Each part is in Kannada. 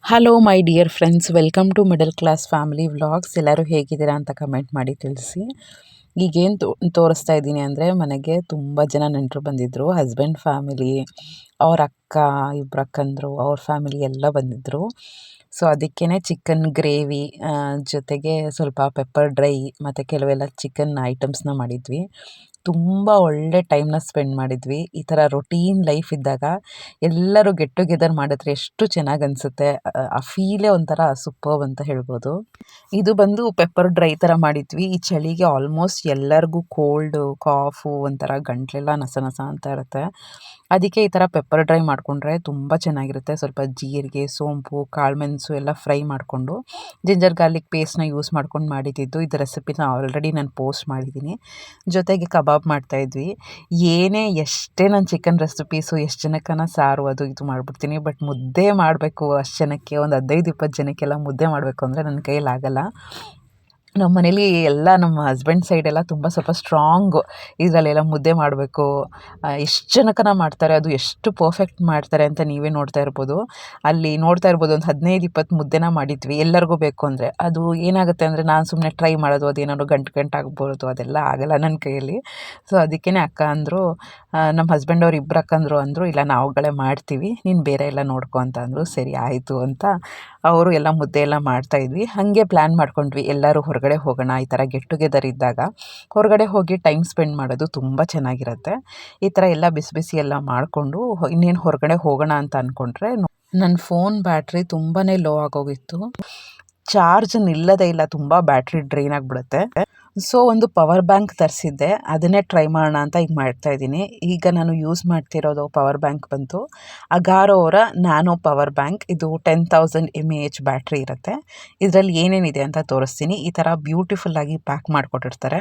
Hello my dear friends, welcome to middle class family vlogs. ಎಲ್ಲರೂ ಹೇಗಿದ್ದೀರಾ ಅಂತ ಕಮೆಂಟ್ ಮಾಡಿ ತಿಳಿಸಿ. ಈಗೇನು ತೋರಿಸ್ತಾ ಇದ್ದೀನಿ ಅಂದರೆ, ಮನೆಗೆ ತುಂಬ ಜನ ನೆಂಟರು ಬಂದಿದ್ದರು. ಹಸ್ಬೆಂಡ್ ಫ್ಯಾಮಿಲಿ, ಅವ್ರ ಅಕ್ಕ, ಇಬ್ಬರು ಅಕ್ಕಂದರು, ಅವ್ರ ಫ್ಯಾಮಿಲಿ ಎಲ್ಲ ಬಂದಿದ್ದರು. ಸೊ ಅದಕ್ಕೇ ಚಿಕನ್ ಗ್ರೇವಿ ಜೊತೆಗೆ ಸ್ವಲ್ಪ ಪೆಪ್ಪರ್ ಡ್ರೈ ಮತ್ತು ಕೆಲವೆಲ್ಲ ಚಿಕನ್ ಐಟಮ್ಸ್ನ ಮಾಡಿದ್ವಿ. ತುಂಬ ಒಳ್ಳೆ ಟೈಮ್ನ ಸ್ಪೆಂಡ್ ಮಾಡಿದ್ವಿ. ಈ ಥರ ರೊಟೀನ್ ಲೈಫ್ ಇದ್ದಾಗ ಎಲ್ಲರೂ ಗೆಟ್ ಟುಗೆದರ್ ಮಾಡಿದ್ರೆ ಎಷ್ಟು ಚೆನ್ನಾಗಿ ಅನಿಸುತ್ತೆ. ಆ ಫೀಲೇ ಒಂಥರ ಸೂಪರ್ಬ್ ಅಂತ ಹೇಳ್ಬೋದು. ಇದು ಬಂದು ಪೆಪ್ಪರ್ ಡ್ರೈ ಥರ ಮಾಡಿದ್ವಿ. ಈ ಚಳಿಗೆ ಆಲ್ಮೋಸ್ಟ್ ಎಲ್ಲರಿಗೂ ಕೋಲ್ಡು, ಕಾಫು, ಒಂಥರ ಗಂಟ್ಲೆಲ್ಲ ನಸ ನಸ ಅಂತ ಇರುತ್ತೆ. ಅದಕ್ಕೆ ಈ ಥರ ಪೆಪ್ಪರ್ ಡ್ರೈ ಮಾಡಿಕೊಂಡ್ರೆ ತುಂಬ ಚೆನ್ನಾಗಿರುತ್ತೆ. ಸ್ವಲ್ಪ ಜೀರಿಗೆ, ಸೋಂಪು, ಕಾಳುಮೆಣಸು ಎಲ್ಲ ಫ್ರೈ ಮಾಡಿಕೊಂಡು ಜಿಂಜರ್ ಗಾರ್ಲಿಕ್ ಪೇಸ್ಟ್ನ ಯೂಸ್ ಮಾಡ್ಕೊಂಡು ಮಾಡಿದ್ದು. ಇದು ರೆಸಿಪಿನ ಆಲ್ರೆಡಿ ನಾನು ಪೋಸ್ಟ್ ಮಾಡಿದ್ದೀನಿ. ಜೊತೆಗೆ ಕಬಾಬ್ ಮಾಡ್ತಾಯಿದ್ವಿ. ಎಷ್ಟೇ ನಾನು ಚಿಕನ್ ರೆಸಿಪೀಸು ಎಷ್ಟು ಜನಕ್ಕನ ಸಾರು ಅದು ಇದು ಮಾಡಿಬಿಡ್ತೀನಿ. ಬಟ್ ಮುದ್ದೆ ಮಾಡಬೇಕು ಅಷ್ಟು ಜನಕ್ಕೆ, ಒಂದು 15-20 ಜನಕ್ಕೆಲ್ಲ ಮುದ್ದೆ ಮಾಡಬೇಕು ಅಂದರೆ ನನ್ನ ಕೈಯಲ್ಲಿ ನಮ್ಮ ಮನೇಲಿ ಎಲ್ಲ ನಮ್ಮ ಹಸ್ಬೆಂಡ್ ಸೈಡೆಲ್ಲ ಸ್ವಲ್ಪ ಸ್ಟ್ರಾಂಗು. ಇದರಲ್ಲೆಲ್ಲ ಮುದ್ದೆ ಮಾಡಬೇಕು, ಎಷ್ಟು ಜನಕ್ಕನ ಮಾಡ್ತಾರೆ, ಅದು ಎಷ್ಟು ಪರ್ಫೆಕ್ಟ್ ಮಾಡ್ತಾರೆ ಅಂತ ನೀವೇ ನೋಡ್ತಾ ಇರ್ಬೋದು. ಅಲ್ಲಿ ನೋಡ್ತಾ ಇರ್ಬೋದು, ಒಂದು 15-20 ಮುದ್ದೆನ ಮಾಡಿದ್ವಿ ಎಲ್ಲರಿಗೂ ಬೇಕು ಅಂದರೆ. ಅದು ಏನಾಗುತ್ತೆ ಅಂದರೆ, ನಾನು ಸುಮ್ಮನೆ ಟ್ರೈ ಮಾಡೋದು, ಅದೇನಾದ್ರು ಗಂಟು ಆಗ್ಬೋದು, ಅದೆಲ್ಲ ಆಗಲ್ಲ ನನ್ನ ಕೈಯಲ್ಲಿ. ಸೊ ಅದಕ್ಕೇ ಅಕ್ಕ ಅಂದರು, ನಮ್ಮ ಹಸ್ಬೆಂಡ್ ಅವ್ರು ಇಬ್ಬರು ಅಕ್ಕಂದರು ಅಂದರು, ಇಲ್ಲ ನಾವುಗಳೇ ಮಾಡ್ತೀವಿ, ನೀನು ಬೇರೆ ಎಲ್ಲ ನೋಡ್ಕೊ ಅಂತ ಅಂದರು. ಸರಿ ಆಯಿತು ಅಂತ ಅವರು ಎಲ್ಲ ಮುದ್ದೆ ಎಲ್ಲ ಮಾಡ್ತಾಯಿದ್ವಿ. ಹಾಗೆ ಪ್ಲ್ಯಾನ್ ಮಾಡ್ಕೊಂಡ್ವಿ, ಎಲ್ಲರೂ ಹೊರಗಡೆ ಹೋಗೋಣ. ಈ ಥರ ಗೆಟ್ ಟುಗೆದರ್ ಇದ್ದಾಗ ಹೊರಗಡೆ ಹೋಗಿ ಟೈಮ್ ಸ್ಪೆಂಡ್ ಮಾಡೋದು ತುಂಬ ಚೆನ್ನಾಗಿರುತ್ತೆ. ಈ ಥರ ಎಲ್ಲ ಬಿಸಿ ಬಿಸಿ ಎಲ್ಲ ಮಾಡಿಕೊಂಡು ಇನ್ನೇನು ಹೊರಗಡೆ ಹೋಗೋಣ ಅಂತ ಅಂದ್ಕೊಂಡ್ರೆ, ನನ್ನ ಫೋನ್ ಬ್ಯಾಟ್ರಿ ತುಂಬಾ ಲೋ ಆಗೋಗಿತ್ತು. ಚಾರ್ಜ್ ನಿಲ್ಲದೇ ಇಲ್ಲ, ತುಂಬ ಬ್ಯಾಟ್ರಿ ಡ್ರೈನ್ ಆಗಿಬಿಡುತ್ತೆ. ಸೊ ಒಂದು ಪವರ್ ಬ್ಯಾಂಕ್ ತರಿಸಿದ್ದೆ, ಅದನ್ನೇ ಟ್ರೈ ಮಾಡೋಣ ಅಂತ ಈಗ ಮಾಡ್ತಾಯಿದ್ದೀನಿ. ಈಗ ನಾನು ಯೂಸ್ ಮಾಡ್ತಿರೋದು ಪವರ್ ಬ್ಯಾಂಕ್ ಬಂತು ಅಗಾರೋ ಅವರ ನ್ಯಾನೋ ಪವರ್ ಬ್ಯಾಂಕ್. ಇದು 10,000 mAh ಬ್ಯಾಟ್ರಿ ಇರುತ್ತೆ. ಇದರಲ್ಲಿ ಏನೇನಿದೆ ಅಂತ ತೋರಿಸ್ತೀನಿ. ಈ ಥರ ಬ್ಯೂಟಿಫುಲ್ಲಾಗಿ ಪ್ಯಾಕ್ ಮಾಡಿಕೊಟ್ಟಿರ್ತಾರೆ.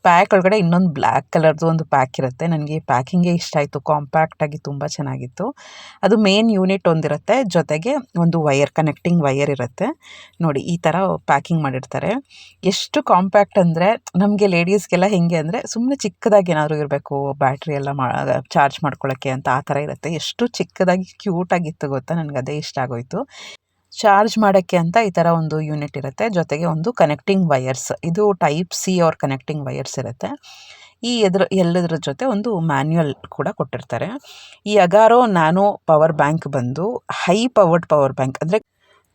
ಪ್ಯಾಕ್ ಒಳಗಡೆ ಇನ್ನೊಂದು ಬ್ಲ್ಯಾಕ್ ಕಲರ್ದು ಒಂದು ಪ್ಯಾಕ್ ಇರುತ್ತೆ. ನನಗೆ ಪ್ಯಾಕಿಂಗೇ ಇಷ್ಟ ಆಯಿತು, ಕಾಂಪ್ಯಾಕ್ಟಾಗಿ ತುಂಬ ಚೆನ್ನಾಗಿತ್ತು. ಅದು ಮೇನ್ ಯೂನಿಟ್ ಒಂದಿರುತ್ತೆ, ಜೊತೆಗೆ ಒಂದು ಕನೆಕ್ಟಿಂಗ್ ವೈಯರ್ ಇರುತ್ತೆ. ನೋಡಿ ಈ ಥರ ಪ್ಯಾಕಿಂಗ್ ಮಾಡಿರ್ತಾರೆ. ಎಷ್ಟು ಕಾಂಪ್ಯಾಕ್ಟ್ ಅಂದರೆ, ನಮಗೆ ಲೇಡೀಸ್ಗೆಲ್ಲ ಹೆಂಗೆ ಅಂದರೆ, ಸುಮ್ಮನೆ ಚಿಕ್ಕದಾಗಿ ಏನಾದರೂ ಇರಬೇಕು ಬ್ಯಾಟ್ರಿ ಎಲ್ಲ ಚಾರ್ಜ್ ಮಾಡ್ಕೊಳ್ಳೋಕ್ಕೆ ಅಂತ, ಆ ಥರ ಇರುತ್ತೆ. ಎಷ್ಟು ಚಿಕ್ಕದಾಗಿ ಕ್ಯೂಟಾಗಿತ್ತು ಗೊತ್ತಾ, ನನಗೆ ಅದೇ ಇಷ್ಟ ಆಗೋಯಿತು. ಚಾರ್ಜ್ ಮಾಡೋಕ್ಕೆ ಅಂತ ಈ ಥರ ಒಂದು ಯೂನಿಟ್ ಇರುತ್ತೆ, ಜೊತೆಗೆ ಒಂದು ಕನೆಕ್ಟಿಂಗ್ ವೈಯರ್ಸ್. ಇದು ಟೈಪ್ ಸಿ ಅವ್ರ ಕನೆಕ್ಟಿಂಗ್ ವೈಯರ್ಸ್ ಇರುತ್ತೆ. ಎಲ್ಲದರ ಜೊತೆ ಒಂದು ಮ್ಯಾನ್ಯುಯಲ್ ಕೂಡ ಕೊಟ್ಟಿರ್ತಾರೆ. ಈ ಅಗಾರೋ ನ್ಯಾನೋ ಪವರ್ ಬ್ಯಾಂಕ್ ಬಂದು ಹೈ ಪವರ್ಡ್ ಪವರ್ ಬ್ಯಾಂಕ್, ಅಂದರೆ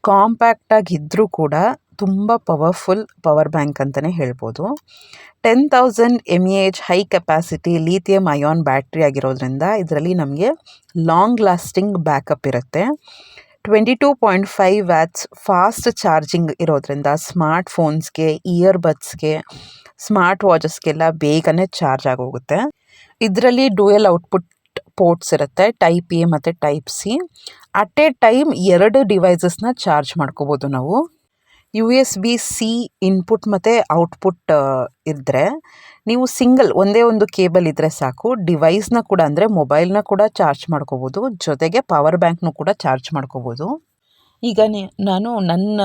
ಕಾಂಪ್ಯಾಕ್ಟಾಗಿದ್ದರೂ ಕೂಡ ತುಂಬ ಪವರ್ಫುಲ್ ಪವರ್ ಬ್ಯಾಂಕ್ ಅಂತಲೇ ಹೇಳ್ಬೋದು. 10,000 mAh high capacity lithium ion battery ಆಗಿರೋದ್ರಿಂದ ಇದರಲ್ಲಿ ನಮಗೆ ಲಾಂಗ್ ಲಾಸ್ಟಿಂಗ್ ಬ್ಯಾಕಪ್ ಇರುತ್ತೆ. 22.5 ವ್ಯಾಟ್ಸ್ ಫಾಸ್ಟ್ ಚಾರ್ಜಿಂಗ್ ಇರೋದ್ರಿಂದ ಸ್ಮಾರ್ಟ್ ಫೋನ್ಸ್ಗೆ, ಇಯರ್ಬಡ್ಸ್ಗೆ, ಸ್ಮಾರ್ಟ್ ವಾಚಸ್ಗೆಲ್ಲ ಬೇಗನೆ ಚಾರ್ಜ್ ಆಗೋಗುತ್ತೆ. ಇದರಲ್ಲಿ ಡ್ಯೂಯಲ್ ಔಟ್ಪುಟ್ ಪೋರ್ಟ್ಸ್ ಇರುತ್ತೆ, ಟೈಪ್ ಎ ಮತ್ತು type C. At a time 2 ಡಿವೈಸಸ್ನ ಚಾರ್ಜ್ ಮಾಡ್ಕೋಬೋದು ನಾವು. USB-C ಇನ್ಪುಟ್ ಮತ್ತು ಔಟ್ಪುಟ್ ಇದ್ದರೆ, ನೀವು ಒಂದೇ ಒಂದು ಕೇಬಲ್ ಇದ್ದರೆ ಸಾಕು, ಡಿವೈಸ್ನ ಕೂಡ ಅಂದರೆ ಮೊಬೈಲ್ನ ಕೂಡ ಚಾರ್ಜ್ ಮಾಡ್ಕೋಬೋದು, ಜೊತೆಗೆ ಪವರ್ ಬ್ಯಾಂಕ್ನು ಕೂಡ ಚಾರ್ಜ್ ಮಾಡ್ಕೋಬೋದು. ಈಗ ನಾನು ನನ್ನ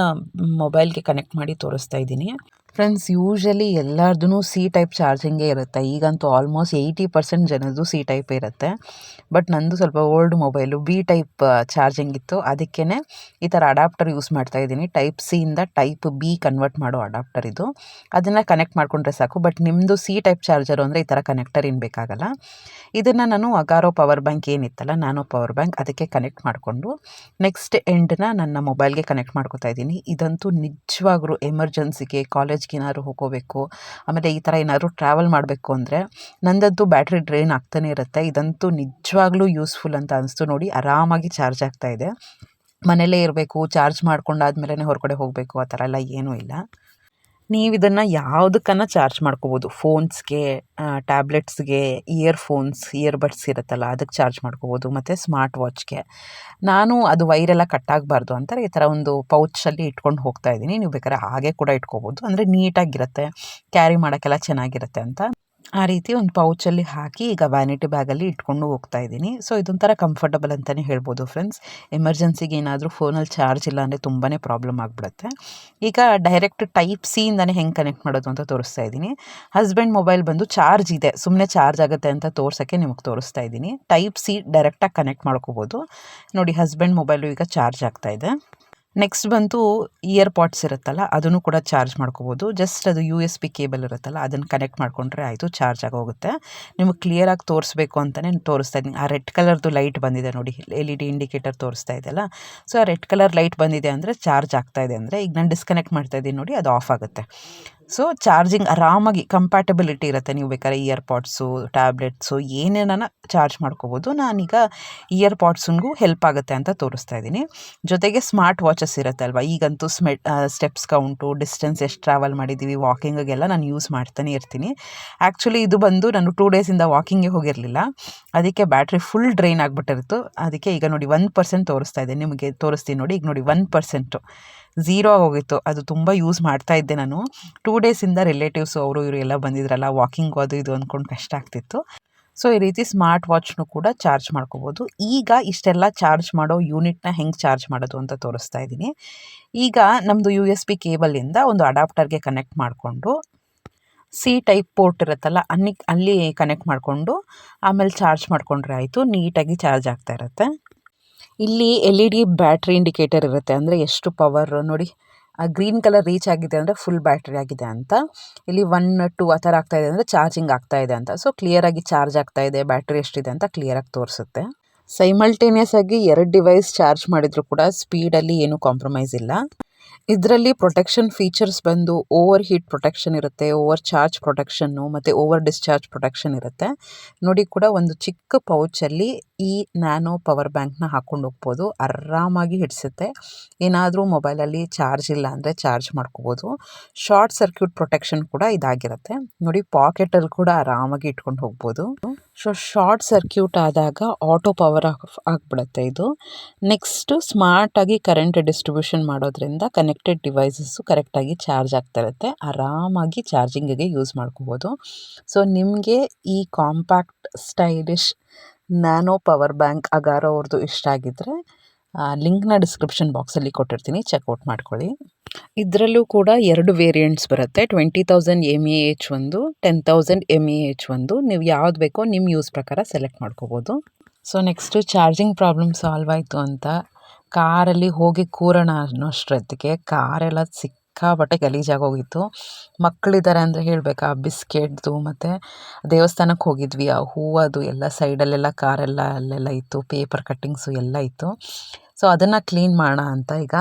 ಮೊಬೈಲ್ಗೆ ಕನೆಕ್ಟ್ ಮಾಡಿ ತೋರಿಸ್ತಾ ಇದ್ದೀನಿ. ಫ್ರೆಂಡ್ಸ್, ಯೂಶ್ವಲಿ ಎಲ್ಲರದ್ದು ಸಿ ಟೈಪ್ ಚಾರ್ಜಿಂಗೇ ಇರುತ್ತೆ. ಈಗಂತೂ ಆಲ್ಮೋಸ್ಟ್ 80% ಜನದ್ದು ಸಿ ಟೈಪ್ ಇರುತ್ತೆ. ಬಟ್ ನಂದು ಸ್ವಲ್ಪ old mobile B type charging ಇತ್ತು. ಅದಕ್ಕೇ ಈ ಥರ ಅಡಾಪ್ಟರ್ ಯೂಸ್ ಮಾಡ್ತಾ ಇದ್ದೀನಿ. ಟೈಪ್ ಸಿಯಿಂದ ಟೈಪ್ ಬಿ ಕನ್ವರ್ಟ್ ಮಾಡೋ ಅಡಾಪ್ಟರ್ ಇದು. ಅದನ್ನು ಕನೆಕ್ಟ್ ಮಾಡಿಕೊಂಡ್ರೆ ಸಾಕು. ಬಟ್ ನಿಮ್ಮದು ಸಿ ಟೈಪ್ ಚಾರ್ಜರು ಅಂದರೆ ಈ ಥರ ಕನೆಕ್ಟರ್ ಏನು ಬೇಕಾಗಲ್ಲ. ಇದನ್ನು ನಾನು ಅಗಾರೋ ಪವರ್ ಬ್ಯಾಂಕ್ ಏನಿತ್ತಲ್ಲ, ನ್ಯಾನೋ ಪವರ್ ಬ್ಯಾಂಕ್, ಅದಕ್ಕೆ ಕನೆಕ್ಟ್ ಮಾಡಿಕೊಂಡು ನೆಕ್ಸ್ಟ್ ಎಂಡನ್ನ ನನ್ನ ಮೊಬೈಲ್ಗೆ ಕನೆಕ್ಟ್ ಮಾಡ್ಕೊತಾ ಇದ್ದೀನಿ. ಇದಂತೂ ನಿಜವಾಗ್ಲೂ ಎಮರ್ಜೆನ್ಸಿಗೆ, ಕಾಲೇಜ್ಗೆ ಏನಾದ್ರು ಹೋಗೋಬೇಕು, ಆಮೇಲೆ ಈ ಥರ ಏನಾದರೂ ಟ್ರಾವೆಲ್ ಮಾಡಬೇಕು ಅಂದರೆ, ನಂದಂತೂ ಬ್ಯಾಟ್ರಿ ಡ್ರೈನ್ ಆಗ್ತಾನೆ ಇರುತ್ತೆ. ಇದಂತೂ ನಿಜವಾಗ್ಲೂ ಯೂಸ್ಫುಲ್ ಅಂತ ಅನಿಸ್ತು. ನೋಡಿ, ಆರಾಮಾಗಿ ಚಾರ್ಜ್ ಆಗ್ತಾ ಇದೆ. ಮನೆಯಲ್ಲೇ ಇರಬೇಕು, ಚಾರ್ಜ್ ಮಾಡ್ಕೊಂಡಾದ್ಮೇಲೆ ಹೊರಗಡೆ ಹೋಗಬೇಕು, ಆ ಥರ ಎಲ್ಲ ಏನೂ ಇಲ್ಲ. ನೀವು ಇದನ್ನು ಯಾವುದಕ್ಕನ್ನ ಚಾರ್ಜ್ ಮಾಡ್ಕೋಬೋದು. ಫೋನ್ಸ್ಗೆ, ಟ್ಯಾಬ್ಲೆಟ್ಸ್ಗೆ, ಇಯರ್ಬಡ್ಸ್ ಇರುತ್ತಲ್ಲ ಅದಕ್ಕೆ ಚಾರ್ಜ್ ಮಾಡ್ಕೋಬೋದು, ಮತ್ತು ಸ್ಮಾರ್ಟ್ ವಾಚ್ಗೆ. ನಾನು ಅದು ವೈರೆಲ್ಲ ಕಟ್ಟಾಗಬಾರ್ದು ಅಂತ ಈ ಥರ ಒಂದು ಪೌಚಲ್ಲಿ ಇಟ್ಕೊಂಡು ಹೋಗ್ತಾ ಇದ್ದೀನಿ. ನೀವು ಬೇಕಾದ್ರೆ ಹಾಗೆ ಕೂಡ ಇಟ್ಕೋಬೋದು, ಅಂದರೆ ನೀಟಾಗಿರುತ್ತೆ, ಕ್ಯಾರಿ ಮಾಡೋಕ್ಕೆಲ್ಲ ಚೆನ್ನಾಗಿರುತ್ತೆ ಅಂತ. ಆ ರೀತಿ ಒಂದು ಪೌಚಲ್ಲಿ ಹಾಕಿ ಈಗ ವ್ಯಾನಿಟಿ ಬ್ಯಾಗಲ್ಲಿ ಇಟ್ಕೊಂಡು ಹೋಗ್ತಾ ಇದ್ದೀನಿ. ಸೊ ಇದೊಂಥರ ಕಂಫರ್ಟಬಲ್ ಅಂತಲೇ ಹೇಳ್ಬೋದು ಫ್ರೆಂಡ್ಸ್. ಎಮರ್ಜೆನ್ಸಿಗೆ ಏನಾದರೂ ಫೋನಲ್ಲಿ ಚಾರ್ಜ್ ಇಲ್ಲ ಅಂದರೆ ತುಂಬಾ ಪ್ರಾಬ್ಲಮ್ ಆಗಿಬಿಡುತ್ತೆ. ಈಗ ಡೈರೆಕ್ಟ್ ಟೈಪ್ ಸಿಯಿಂದನೇ ಹೆಂಗೆ ಕನೆಕ್ಟ್ ಮಾಡೋದು ಅಂತ ತೋರಿಸ್ತಾ ಇದ್ದೀನಿ. ಹಸ್ಬೆಂಡ್ ಮೊಬೈಲ್ ಬಂದು ಚಾರ್ಜ್ ಇದೆ, ಸುಮ್ಮನೆ ಚಾರ್ಜ್ ಆಗುತ್ತೆ ಅಂತ ತೋರ್ಸೋಕ್ಕೆ ನಿಮಗೆ ತೋರಿಸ್ತಾ ಇದ್ದೀನಿ. ಟೈಪ್ ಸಿ ಡೈರೆಕ್ಟಾಗಿ ಕನೆಕ್ಟ್ ಮಾಡ್ಕೋಬೋದು. ನೋಡಿ, ಹಸ್ಬೆಂಡ್ ಮೊಬೈಲು ಈಗ ಚಾರ್ಜ್ ಆಗ್ತಾ ಇದೆ. ನೆಕ್ಸ್ಟ್ ಬಂತು ಇಯರ್ ಪಾಡ್ಸ್ ಇರುತ್ತಲ್ಲ ಅದನ್ನು ಕೂಡ ಚಾರ್ಜ್ ಮಾಡ್ಕೋಬೋದು. ಜಸ್ಟ್ ಅದು USB ಕೇಬಲ್ ಇರುತ್ತಲ್ಲ ಅದನ್ನು ಕನೆಕ್ಟ್ ಮಾಡಿಕೊಂಡ್ರೆ ಆಯಿತು, ಚಾರ್ಜ್ ಆಗೋಗುತ್ತೆ. ನಿಮಗೆ ಕ್ಲಿಯರಾಗಿ ತೋರಿಸ್ಬೇಕು ಅಂತಲೇ ತೋರಿಸ್ತಾ ಇದ್ದೀನಿ. ಆ ರೆಡ್ ಕಲರ್ದು ಲೈಟ್ ಬಂದಿದೆ ನೋಡಿ, LED ಇಂಡಿಕೇಟರ್ ತೋರಿಸ್ತಾ ಇದೆಯಲ್ಲ. ಸೊ ಆ ರೆಡ್ ಕಲರ್ ಲೈಟ್ ಬಂದಿದೆ ಅಂದರೆ ಚಾರ್ಜ್ ಆಗ್ತಾ ಇದೆ ಅಂದರೆ. ಈಗ ನಾನು ಡಿಸ್ಕನೆಕ್ಟ್ ಮಾಡ್ತಾ ಇದ್ದೀನಿ ನೋಡಿ, ಅದು ಆಫ್ ಆಗುತ್ತೆ. ಸೊ ಚಾರ್ಜಿಂಗ್ ಆರಾಮಾಗಿ ಕಂಪ್ಯಾಟಬಿಲಿಟಿ ಇರುತ್ತೆ. ನೀವು ಬೇಕಾದ್ರೆ ಇಯರ್ ಪಾಡ್ಸು, ಟ್ಯಾಬ್ಲೆಟ್ಸು ಏನೇನ ಚಾರ್ಜ್ ಮಾಡ್ಕೋಬೋದು. ನಾನೀಗ ಇಯರ್ ಪಾಡ್ಸಿಗೂ ಹೆಲ್ಪ್ ಆಗುತ್ತೆ ಅಂತ ತೋರಿಸ್ತಾ ಇದ್ದೀನಿ. ಜೊತೆಗೆ ಸ್ಮಾರ್ಟ್ ವಾಚಸ್ ಇರುತ್ತೆ ಅಲ್ವಾ, ಈಗಂತೂ ಸ್ಟೆಪ್ಸ್ ಕೌಂಟು, ಡಿಸ್ಟೆನ್ಸ್ ಎಷ್ಟು ಟ್ರಾವೆಲ್ ಮಾಡಿದ್ದೀವಿ, ವಾಕಿಂಗಿಗೆಲ್ಲ ನಾನು ಯೂಸ್ ಮಾಡ್ತಾನೆ ಇರ್ತೀನಿ. ಆ್ಯಕ್ಚುಲಿ ಇದು ಬಂದು ನಾನು 2 ಡೇಸಿಂದ ವಾಕಿಂಗೇ ಹೋಗಿರಲಿಲ್ಲ, ಅದಕ್ಕೆ ಬ್ಯಾಟ್ರಿ ಫುಲ್ ಡ್ರೈನ್ ಆಗಿಬಿಟ್ಟಿರ್ತು. ಅದಕ್ಕೆ ಈಗ ನೋಡಿ 1% ತೋರಿಸ್ತಾ ಇದೆ, ನಿಮಗೆ ತೋರಿಸ್ತೀನಿ ನೋಡಿ. ಈಗ ನೋಡಿ 1% 0 ಆಗೋಗಿತ್ತು. ಅದು ತುಂಬ ಯೂಸ್ ಮಾಡ್ತಾ ಇದ್ದೆ ನಾನು. 2 ಡೇಸಿಂದ ರಿಲೇಟಿವ್ಸು ಅವರು ಇವರು ಎಲ್ಲ ಬಂದಿದ್ರಲ್ಲ, ವಾಕಿಂಗು ಅದು ಇದು ಅಂದ್ಕೊಂಡು ಕಷ್ಟ ಆಗ್ತಿತ್ತು. ಸೊ ಈ ರೀತಿ ಸ್ಮಾರ್ಟ್ ವಾಚ್ನು ಕೂಡ ಚಾರ್ಜ್ ಮಾಡ್ಕೋಬೋದು. ಈಗ ಇಷ್ಟೆಲ್ಲ ಚಾರ್ಜ್ ಮಾಡೋ ಯೂನಿಟ್ನ ಹೆಂಗೆ ಚಾರ್ಜ್ ಮಾಡೋದು ಅಂತ ತೋರಿಸ್ತಾ ಇದ್ದೀನಿ. ಈಗ ನಮ್ಮದು USB ಕೇಬಲಿಂದ ಒಂದು ಅಡಾಪ್ಟರ್ಗೆ ಕನೆಕ್ಟ್ ಮಾಡಿಕೊಂಡು, C ಟೈಪ್ ಪೋರ್ಟ್ ಇರುತ್ತಲ್ಲ ಅಲ್ಲಿ ಕನೆಕ್ಟ್ ಮಾಡಿಕೊಂಡು ಆಮೇಲೆ ಚಾರ್ಜ್ ಮಾಡಿಕೊಂಡ್ರೆ ಆಯಿತು, ನೀಟಾಗಿ ಚಾರ್ಜ್ ಆಗ್ತಾ ಇರುತ್ತೆ. ಇಲ್ಲಿ LED ಬ್ಯಾಟ್ರಿ ಇಂಡಿಕೇಟರ್ ಇರುತ್ತೆ, ಅಂದರೆ ಎಷ್ಟು ಪವರ್ ನೋಡಿ. ಆ ಗ್ರೀನ್ ಕಲರ್ ರೀಚ್ ಆಗಿದೆ ಅಂದರೆ ಫುಲ್ ಬ್ಯಾಟ್ರಿ ಆಗಿದೆ ಅಂತ. ಇಲ್ಲಿ 1, 2 ಆ ಥರ ಆಗ್ತಾ ಇದೆ ಅಂದರೆ ಚಾರ್ಜಿಂಗ್ ಆಗ್ತಾ ಇದೆ ಅಂತ. ಸೊ ಕ್ಲಿಯರಾಗಿ ಚಾರ್ಜ್ ಆಗ್ತಾ ಇದೆ, ಬ್ಯಾಟ್ರಿ ಎಷ್ಟಿದೆ ಅಂತ ಕ್ಲಿಯರಾಗಿ ತೋರಿಸುತ್ತೆ. ಸೈಮಲ್ಟೇನಿಯಸ್ ಆಗಿ 2 ಡಿವೈಸ್ ಚಾರ್ಜ್ ಮಾಡಿದರೂ ಕೂಡ ಸ್ಪೀಡಲ್ಲಿ ಏನೂ ಕಾಂಪ್ರಮೈಸ್ ಇಲ್ಲ. ಇದರಲ್ಲಿ ಪ್ರೊಟೆಕ್ಷನ್ ಫೀಚರ್ಸ್ ಬಂದು ಓವರ್ ಹೀಟ್ ಪ್ರೊಟೆಕ್ಷನ್ ಇರುತ್ತೆ, ಓವರ್ ಚಾರ್ಜ್ ಪ್ರೊಟೆಕ್ಷನ್ನು ಮತ್ತು ಓವರ್ ಡಿಸ್ಚಾರ್ಜ್ ಪ್ರೊಟೆಕ್ಷನ್ ಇರುತ್ತೆ. ನೋಡಿ ಕೂಡ ಒಂದು ಚಿಕ್ಕ ಪೌಚಲ್ಲಿ ಈ ನ್ಯಾನೋ ಪವರ್ ಬ್ಯಾಂಕ್ನ ಹಾಕ್ಕೊಂಡು ಹೋಗ್ಬೋದು, ಆರಾಮಾಗಿ ಹಿಡಿಸುತ್ತೆ. ಏನಾದರೂ ಮೊಬೈಲಲ್ಲಿ ಚಾರ್ಜ್ ಇಲ್ಲ ಅಂದರೆ ಚಾರ್ಜ್ ಮಾಡ್ಕೋಬೋದು. ಶಾರ್ಟ್ ಸರ್ಕ್ಯೂಟ್ ಪ್ರೊಟೆಕ್ಷನ್ ಕೂಡ ಇದಾಗಿರುತ್ತೆ ನೋಡಿ, ಪಾಕೆಟಲ್ಲಿ ಕೂಡ ಆರಾಮಾಗಿ ಇಟ್ಕೊಂಡು ಹೋಗ್ಬೋದು. ಸೊ ಶಾರ್ಟ್ ಸರ್ಕ್ಯೂಟ್ ಆದಾಗ ಆಟೋ ಪವರ್ ಆಗಿಬಿಡುತ್ತೆ ಇದು. ನೆಕ್ಸ್ಟು ಸ್ಮಾರ್ಟಾಗಿ ಕರೆಂಟ್ ಡಿಸ್ಟ್ರಿಬ್ಯೂಷನ್ ಮಾಡೋದ್ರಿಂದ ಕನೆಕ್ಟೆಡ್ ಡಿವೈಸಸ್ಸು ಕರೆಕ್ಟಾಗಿ ಚಾರ್ಜ್ ಆಗ್ತಾ ಇರುತ್ತೆ, ಆರಾಮಾಗಿ ಚಾರ್ಜಿಂಗಿಗೆ ಯೂಸ್ ಮಾಡ್ಕೋಬೋದು. ಸೊ ನಿಮಗೆ ಈ compact stylish nano power bank Agaro ಅವ್ರದ್ದು ಇಷ್ಟ ಆಗಿದ್ದರೆ ಲಿಂಕ್ನ ಡಿಸ್ಕ್ರಿಪ್ಷನ್ ಬಾಕ್ಸಲ್ಲಿ ಕೊಟ್ಟಿರ್ತೀನಿ, ಚೆಕ್ಔಟ್ ಮಾಡ್ಕೊಳ್ಳಿ. ಇದರಲ್ಲೂ ಕೂಡ 2 ವೇರಿಯಂಟ್ಸ್ ಬರುತ್ತೆ, 20,000 mAh ಒಂದು, 10,000 mAh ಒಂದು. ನೀವು ಯಾವ್ದು ಬೇಕೋ ನಿಮ್ಮ ಯೂಸ್ ಪ್ರಕಾರ ಸೆಲೆಕ್ಟ್ ಮಾಡ್ಕೋಬೋದು. So next charging problem solve ಆಯಿತು ಅಂತ ಕಾರಲ್ಲಿ ಹೋಗಿ ಕೂರೋಣ ಅನ್ನೋಷ್ಟೊತ್ತಿಗೆ ಕಾರೆಲ್ಲ ಸಿಕ್ಕಾಪಟ್ಟೆ ಗಲೀಜಾಗೋಗಿತ್ತು. ಮಕ್ಕಳಿದ್ದಾರೆ ಅಂದರೆ ಹೇಳಬೇಕಾ, ಬಿಸ್ಕೆಟ್ದು ಮತ್ತು ದೇವಸ್ಥಾನಕ್ಕೆ ಹೋಗಿದ್ವಿ, ಆ ಹೂವದು ಎಲ್ಲ ಸೈಡಲ್ಲೆಲ್ಲ ಕಾರೆಲ್ಲ ಅಲ್ಲೆಲ್ಲ ಇತ್ತು, ಪೇಪರ್ ಕಟ್ಟಿಂಗ್ಸು ಎಲ್ಲ ಇತ್ತು. ಸೊ ಅದನ್ನು ಕ್ಲೀನ್ ಮಾಡೋಣ ಅಂತ ಈಗ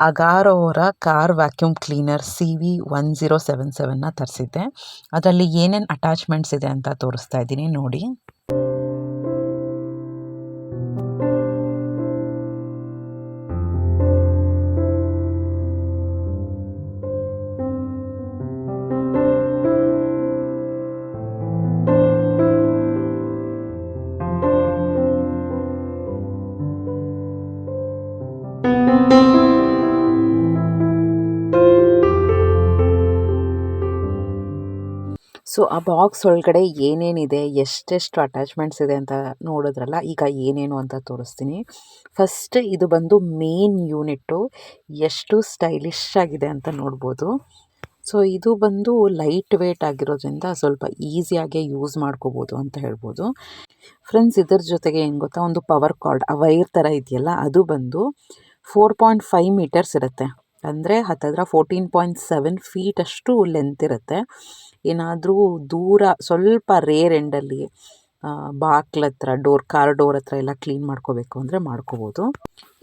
ಅಗಾರೋ ಅವರ ಕಾರ್ ವ್ಯಾಕ್ಯೂಮ್ ಕ್ಲೀನರ್ CV1077ನ ತರಿಸಿದ್ದೆ. ಅದರಲ್ಲಿ ಏನೇನು ಅಟ್ಯಾಚ್ಮೆಂಟ್ಸ್ ಇದೆ ಅಂತ ತೋರಿಸ್ತಾ ಇದ್ದೀನಿ ನೋಡಿ. ಸೊ ಆ ಬಾಕ್ಸ್ ಒಳಗಡೆ ಏನೇನಿದೆ, ಎಷ್ಟೆಷ್ಟು ಅಟ್ಯಾಚ್ಮೆಂಟ್ಸ್ ಇದೆ ಅಂತ ನೋಡಿದ್ರಲ್ಲ, ಈಗ ಏನೇನು ಅಂತ ತೋರಿಸ್ತೀನಿ. ಫಸ್ಟ್ ಇದು ಬಂದು ಮೇನ್ ಯೂನಿಟ್ಟು, ಎಷ್ಟು ಸ್ಟೈಲಿಶ್ ಆಗಿದೆ ಅಂತ ನೋಡ್ಬೋದು. ಸೊ ಇದು ಬಂದು ಲೈಟ್ ವೇಟ್ ಆಗಿರೋದ್ರಿಂದ ಸ್ವಲ್ಪ ಈಸಿಯಾಗಿ ಯೂಸ್ ಮಾಡ್ಕೋಬೋದು ಅಂತ ಹೇಳ್ಬೋದು. ಫ್ರೆಂಡ್ಸ್, ಇದ್ರ ಜೊತೆಗೆ ಏನು ಗೊತ್ತಾ, ಒಂದು ಪವರ್ ಕಾರ್ಡ್, ಆ ವೈರ್ ಥರ ಇದೆಯಲ್ಲ, ಅದು ಬಂದು 4.5 ಮೀಟರ್ಸ್ ಇರುತ್ತೆ, ಅಂದರೆ ಹತ್ತಿರ 14.7 ಫೀಟ್ ಅಷ್ಟು ಲೆಂತ್ ಇರುತ್ತೆ. ಏನಾದರೂ ದೂರ ಸ್ವಲ್ಪ ರೇರ್ ಎಂಡಲ್ಲಿ ಬಾಕ್ಲ ಹತ್ರ, ಕಾರ್ ಡೋರ್ ಹತ್ರ ಎಲ್ಲ ಕ್ಲೀನ್ ಮಾಡ್ಕೋಬೇಕು ಅಂದರೆ ಮಾಡ್ಕೋಬೋದು.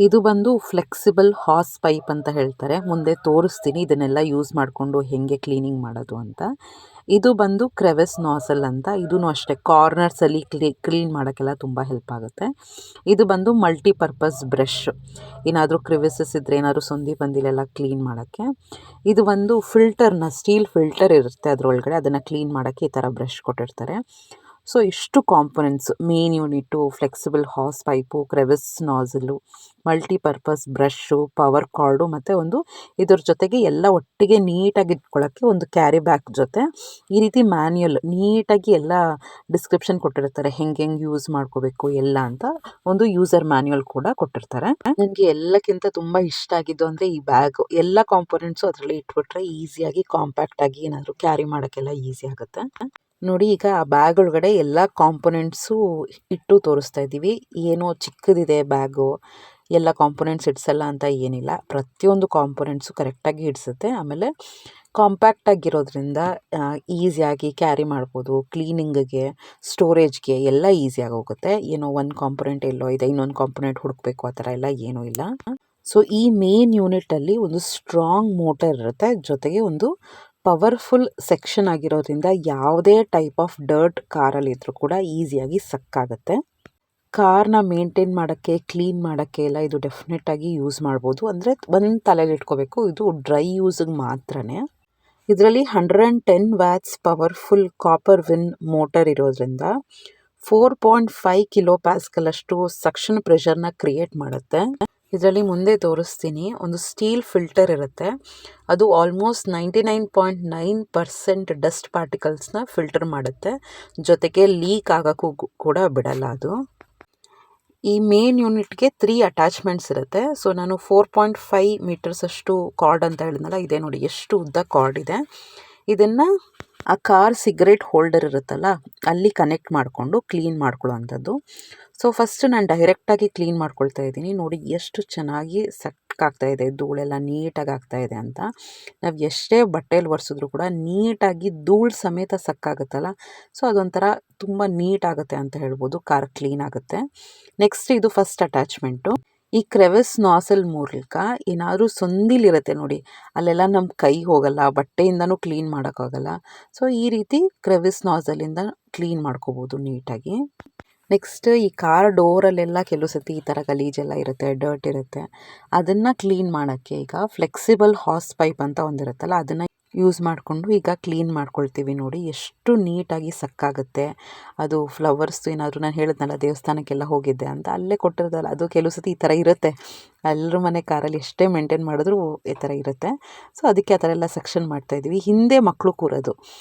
ಇದು ಬಂದು ಫ್ಲೆಕ್ಸಿಬಲ್ ಹಾಸ್ ಪೈಪ್ ಅಂತ ಹೇಳ್ತಾರೆ, ಮುಂದೆ ತೋರಿಸ್ತೀನಿ ಇದನ್ನೆಲ್ಲ ಯೂಸ್ ಮಾಡಿಕೊಂಡು ಹೇಗೆ ಕ್ಲೀನಿಂಗ್ ಮಾಡೋದು ಅಂತ. ಇದು ಬಂದು ಕ್ರೆವೆಸ್ ನಾಸಲ್ ಅಂತ, ಇದೂ ಅಷ್ಟೇ ಕಾರ್ನರ್ಸಲ್ಲಿ ಕ್ಲೀನ್ ಮಾಡೋಕ್ಕೆಲ್ಲ ತುಂಬ ಹೆಲ್ಪ್ ಆಗುತ್ತೆ. ಇದು ಬಂದು ಮಲ್ಟಿಪರ್ಪಸ್ ಬ್ರಷ್, ಏನಾದರೂ ಕ್ರಿವೆಸಸ್ ಇದ್ದರೆ, ಏನಾದರೂ ಸಂದಿ ಬಂದಿಲೆಲ್ಲ ಕ್ಲೀನ್ ಮಾಡೋಕ್ಕೆ. ಇದು ಒಂದು ಫಿಲ್ಟರ್ನ, ಸ್ಟೀಲ್ ಫಿಲ್ಟರ್ ಇರುತ್ತೆ ಅದರೊಳಗಡೆ, ಅದನ್ನು ಕ್ಲೀನ್ ಮಾಡೋಕ್ಕೆ ಈ ಥರ ಬ್ರಷ್ ಕೊಟ್ಟಿರ್ತಾರೆ. ಸೊ ಇಷ್ಟು components, main unit, flexible hose pipe, crevice nozzle, multipurpose brush, power cord ಮತ್ತು ಒಂದು ಇದ್ರ ಜೊತೆಗೆ ಎಲ್ಲ ಒಟ್ಟಿಗೆ ನೀಟಾಗಿ ಇಟ್ಕೊಳ್ಳೋಕ್ಕೆ ಒಂದು ಕ್ಯಾರಿ ಬ್ಯಾಗ್ ಜೊತೆ ಈ ರೀತಿ ಮ್ಯಾನ್ಯಲ್ ನೀಟಾಗಿ ಎಲ್ಲ ಡಿಸ್ಕ್ರಿಪ್ಷನ್ ಕೊಟ್ಟಿರ್ತಾರೆ, ಹೆಂಗೆ ಯೂಸ್ ಮಾಡ್ಕೋಬೇಕು ಎಲ್ಲ ಅಂತ ಒಂದು ಯೂಸರ್ ಮ್ಯಾನ್ಯಲ್ ಕೂಡ ಕೊಟ್ಟಿರ್ತಾರೆ. ನನಗೆ ಎಲ್ಲಕ್ಕಿಂತ ತುಂಬ ಇಷ್ಟ ಆಗಿದ್ದು ಅಂದರೆ ಈ ಬ್ಯಾಗು, ಎಲ್ಲ ಕಾಂಪೊನೆಂಟ್ಸು ಅದರಲ್ಲಿ ಇಟ್ಬಿಟ್ರೆ ಈಸಿಯಾಗಿ ಕಾಂಪ್ಯಾಕ್ಟಾಗಿ ಏನಾದರೂ ಕ್ಯಾರಿ ಮಾಡೋಕ್ಕೆಲ್ಲ ಈಸಿ ಆಗುತ್ತೆ. ನೋಡಿ, ಈಗ ಆ ಬ್ಯಾಗ್ ಒಳಗಡೆ ಎಲ್ಲ ಕಾಂಪೊನೆಂಟ್ಸು ಇಟ್ಟು ತೋರಿಸ್ತಾ ಇದ್ದೀವಿ. ಏನೋ ಚಿಕ್ಕದಿದೆ ಬ್ಯಾಗು, ಎಲ್ಲ ಕಾಂಪೊನೆಂಟ್ಸ್ ಹಿಡ್ಸಲ್ಲ ಅಂತ ಏನಿಲ್ಲ, ಪ್ರತಿಯೊಂದು ಕಾಂಪೊನೆಂಟ್ಸು ಕರೆಕ್ಟಾಗಿ ಹಿಡಿಸುತ್ತೆ. ಆಮೇಲೆ ಕಾಂಪ್ಯಾಕ್ಟಾಗಿರೋದ್ರಿಂದ ಈಸಿಯಾಗಿ ಕ್ಯಾರಿ ಮಾಡ್ಬೋದು, ಕ್ಲೀನಿಂಗಿಗೆ, ಸ್ಟೋರೇಜ್ಗೆ ಎಲ್ಲ ಈಸಿಯಾಗಿ ಹೋಗುತ್ತೆ. ಏನೋ ಒಂದು ಕಾಂಪೊನೆಂಟ್ ಎಲ್ಲೋ ಇದೆ, ಇನ್ನೊಂದು ಕಾಂಪೊನೆಂಟ್ ಹುಡುಕಬೇಕು ಆ ಥರ ಎಲ್ಲ ಏನೂ ಇಲ್ಲ. ಸೊ ಈ ಮೇನ್ ಯೂನಿಟಲ್ಲಿ ಒಂದು ಸ್ಟ್ರಾಂಗ್ ಮೋಟರ್ ಇರುತ್ತೆ, ಜೊತೆಗೆ ಒಂದು ಪವರ್ಫುಲ್ ಸೆಕ್ಷನ್ ಆಗಿರೋದ್ರಿಂದ ಯಾವುದೇ ಟೈಪ್ ಆಫ್ ಡರ್ಟ್ ಕಾರಲ್ಲಿದ್ದರೂ ಕೂಡ ಈಸಿಯಾಗಿ ಸಕ್ಕಾಗುತ್ತೆ. ಕಾರ್ನ ಮೇಂಟೈನ್ ಮಾಡೋಕ್ಕೆ, ಕ್ಲೀನ್ ಮಾಡೋಕ್ಕೆ ಎಲ್ಲ ಇದು ಡೆಫಿನೆಟಾಗಿ ಯೂಸ್ ಮಾಡ್ಬೋದು. ಅಂದರೆ ಒಂದು ತಲೆಯಲ್ಲಿ ಇಟ್ಕೋಬೇಕು, ಇದು ಡ್ರೈ ಯೂಸಿಗೆ ಮಾತ್ರನೇ. ಇದರಲ್ಲಿ 110 watts powerful copper win motor ಇರೋದ್ರಿಂದ 4.5 ಕಿಲೋ ಪ್ಯಾಸ್ಕಲಷ್ಟು ಸಕ್ಷನ್ ಪ್ರೆಷರ್ನ ಕ್ರಿಯೇಟ್ ಮಾಡುತ್ತೆ. ಇದರಲ್ಲಿ ಮುಂದೆ ತೋರಿಸ್ತೀನಿ, ಒಂದು ಸ್ಟೀಲ್ ಫಿಲ್ಟರ್ ಇರುತ್ತೆ, ಅದು ಆಲ್ಮೋಸ್ಟ್ 99.9% ಡಸ್ಟ್ ಪಾರ್ಟಿಕಲ್ಸ್ನ ಫಿಲ್ಟರ್ ಮಾಡುತ್ತೆ, ಜೊತೆಗೆ ಲೀಕ್ ಆಗೋಕ್ಕೂ ಕೂಡ ಬಿಡಲ್ಲ ಅದು. ಈ ಮೇನ್ ಯೂನಿಟ್ಗೆ 3 ಅಟ್ಯಾಚ್ಮೆಂಟ್ಸ್ ಇರುತ್ತೆ. ಸೊ ನಾನು 4.5 ಮೀಟರ್ಸ್ ಅಷ್ಟು ಕಾರ್ಡ್ ಅಂತ ಹೇಳಿದ್ನಲ್ಲ, ಇದೆ ನೋಡಿ ಎಷ್ಟು ಉದ್ದ ಕಾರ್ಡ್ ಇದೆ. ಇದನ್ನು ಆ ಕಾರ್ ಸಿಗರೇಟ್ ಹೋಲ್ಡರ್ ಇರುತ್ತಲ್ಲ ಅಲ್ಲಿ ಕನೆಕ್ಟ್ ಮಾಡಿಕೊಂಡು ಕ್ಲೀನ್ ಮಾಡ್ಕೊಳ್ಳೋ ಅಂಥದ್ದು. ಸೊ ಫಸ್ಟ್ ನಾನು ಡೈರೆಕ್ಟಾಗಿ ಕ್ಲೀನ್ ಮಾಡ್ಕೊಳ್ತಾ ಇದ್ದೀನಿ. ನೋಡಿ ಎಷ್ಟು ಚೆನ್ನಾಗಿ ಸಕ್ಕಾಗ್ತಾಯಿದೆ, ಧೂಳೆಲ್ಲ ನೀಟಾಗಿ ಆಗ್ತಾಯಿದೆ ಅಂತ. ನಾವು ಎಷ್ಟೇ ಬಟ್ಟೆಯಲ್ಲಿ ಒರೆಸಿದ್ರು ಕೂಡ ನೀಟಾಗಿ ಧೂಳು ಸಮೇತ ಸಕ್ಕಾಗುತ್ತಲ್ಲ, ಸೊ ಅದೊಂಥರ ತುಂಬ ನೀಟಾಗುತ್ತೆ ಅಂತ ಹೇಳ್ಬೋದು, ಕಾರ್ ಕ್ಲೀನ್ ಆಗುತ್ತೆ. ನೆಕ್ಸ್ಟ್ ಇದು ಫಸ್ಟ್ ಅಟ್ಯಾಚ್ಮೆಂಟು. ಈ ಕ್ರೆವಿಸ್ ನಾಸಲ್ ಮೂಲಕ ಏನಾದರೂ ಸಂದಿಲಿರುತ್ತೆ ನೋಡಿ, ಅಲ್ಲೆಲ್ಲ ನಮ್ಮ ಕೈ ಹೋಗಲ್ಲ, ಬಟ್ಟೆಯಿಂದನೂ ಕ್ಲೀನ್ ಮಾಡೋಕ್ಕಾಗಲ್ಲ. ಸೊ ಈ ರೀತಿ ಕ್ರೆವಿಸ್ ನಾಸಲಿಂದ ಕ್ಲೀನ್ ಮಾಡ್ಕೋಬೋದು ನೀಟಾಗಿ. ನೆಕ್ಸ್ಟ್ ಈ ಕಾರ್ ಡೋರಲ್ಲೆಲ್ಲ ಕೆಲವು ಸತಿ ಈ ಥರ ಗಲೀಜೆಲ್ಲ ಇರುತ್ತೆ, ಡರ್ಟ್ ಇರುತ್ತೆ, ಅದನ್ನು ಕ್ಲೀನ್ ಮಾಡೋಕ್ಕೆ ಈಗ ಫ್ಲೆಕ್ಸಿಬಲ್ ಹಾಸ್ ಪೈಪ್ ಅಂತ ಒಂದಿರುತ್ತಲ್ಲ ಅದನ್ನು ಯೂಸ್ ಮಾಡಿಕೊಂಡು ಈಗ ಕ್ಲೀನ್ ಮಾಡ್ಕೊಳ್ತೀವಿ. ನೋಡಿ ಎಷ್ಟು ನೀಟಾಗಿ ಸಕ್ಕಾಗುತ್ತೆ. ಅದು ಫ್ಲವರ್ಸ್ ಏನಾದರೂ, ನಾನು ಹೇಳಿದ್ನಲ್ಲ ದೇವಸ್ಥಾನಕ್ಕೆಲ್ಲ ಹೋಗಿದ್ದೆ ಅಂತ, ಅಲ್ಲೇ ಕೊಟ್ಟಿರೋದಲ್ಲ ಅದು ಕೆಲವು ಸತಿ ಈ ಥರ ಇರುತ್ತೆ. ಎಲ್ಲರ ಮನೆ ಕಾರಲ್ಲಿ ಎಷ್ಟೇ ಮೇಂಟೈನ್ ಮಾಡಿದ್ರೂ ಈ ಥರ ಇರುತ್ತೆ. ಸೊ ಅದಕ್ಕೆ ಆ ಥರ ಎಲ್ಲ ಸೆಕ್ಷನ್ ಮಾಡ್ತಾಯಿದ್ವಿ. ಹಿಂದೆ ಮಕ್ಕಳು ಕೂರೋದು,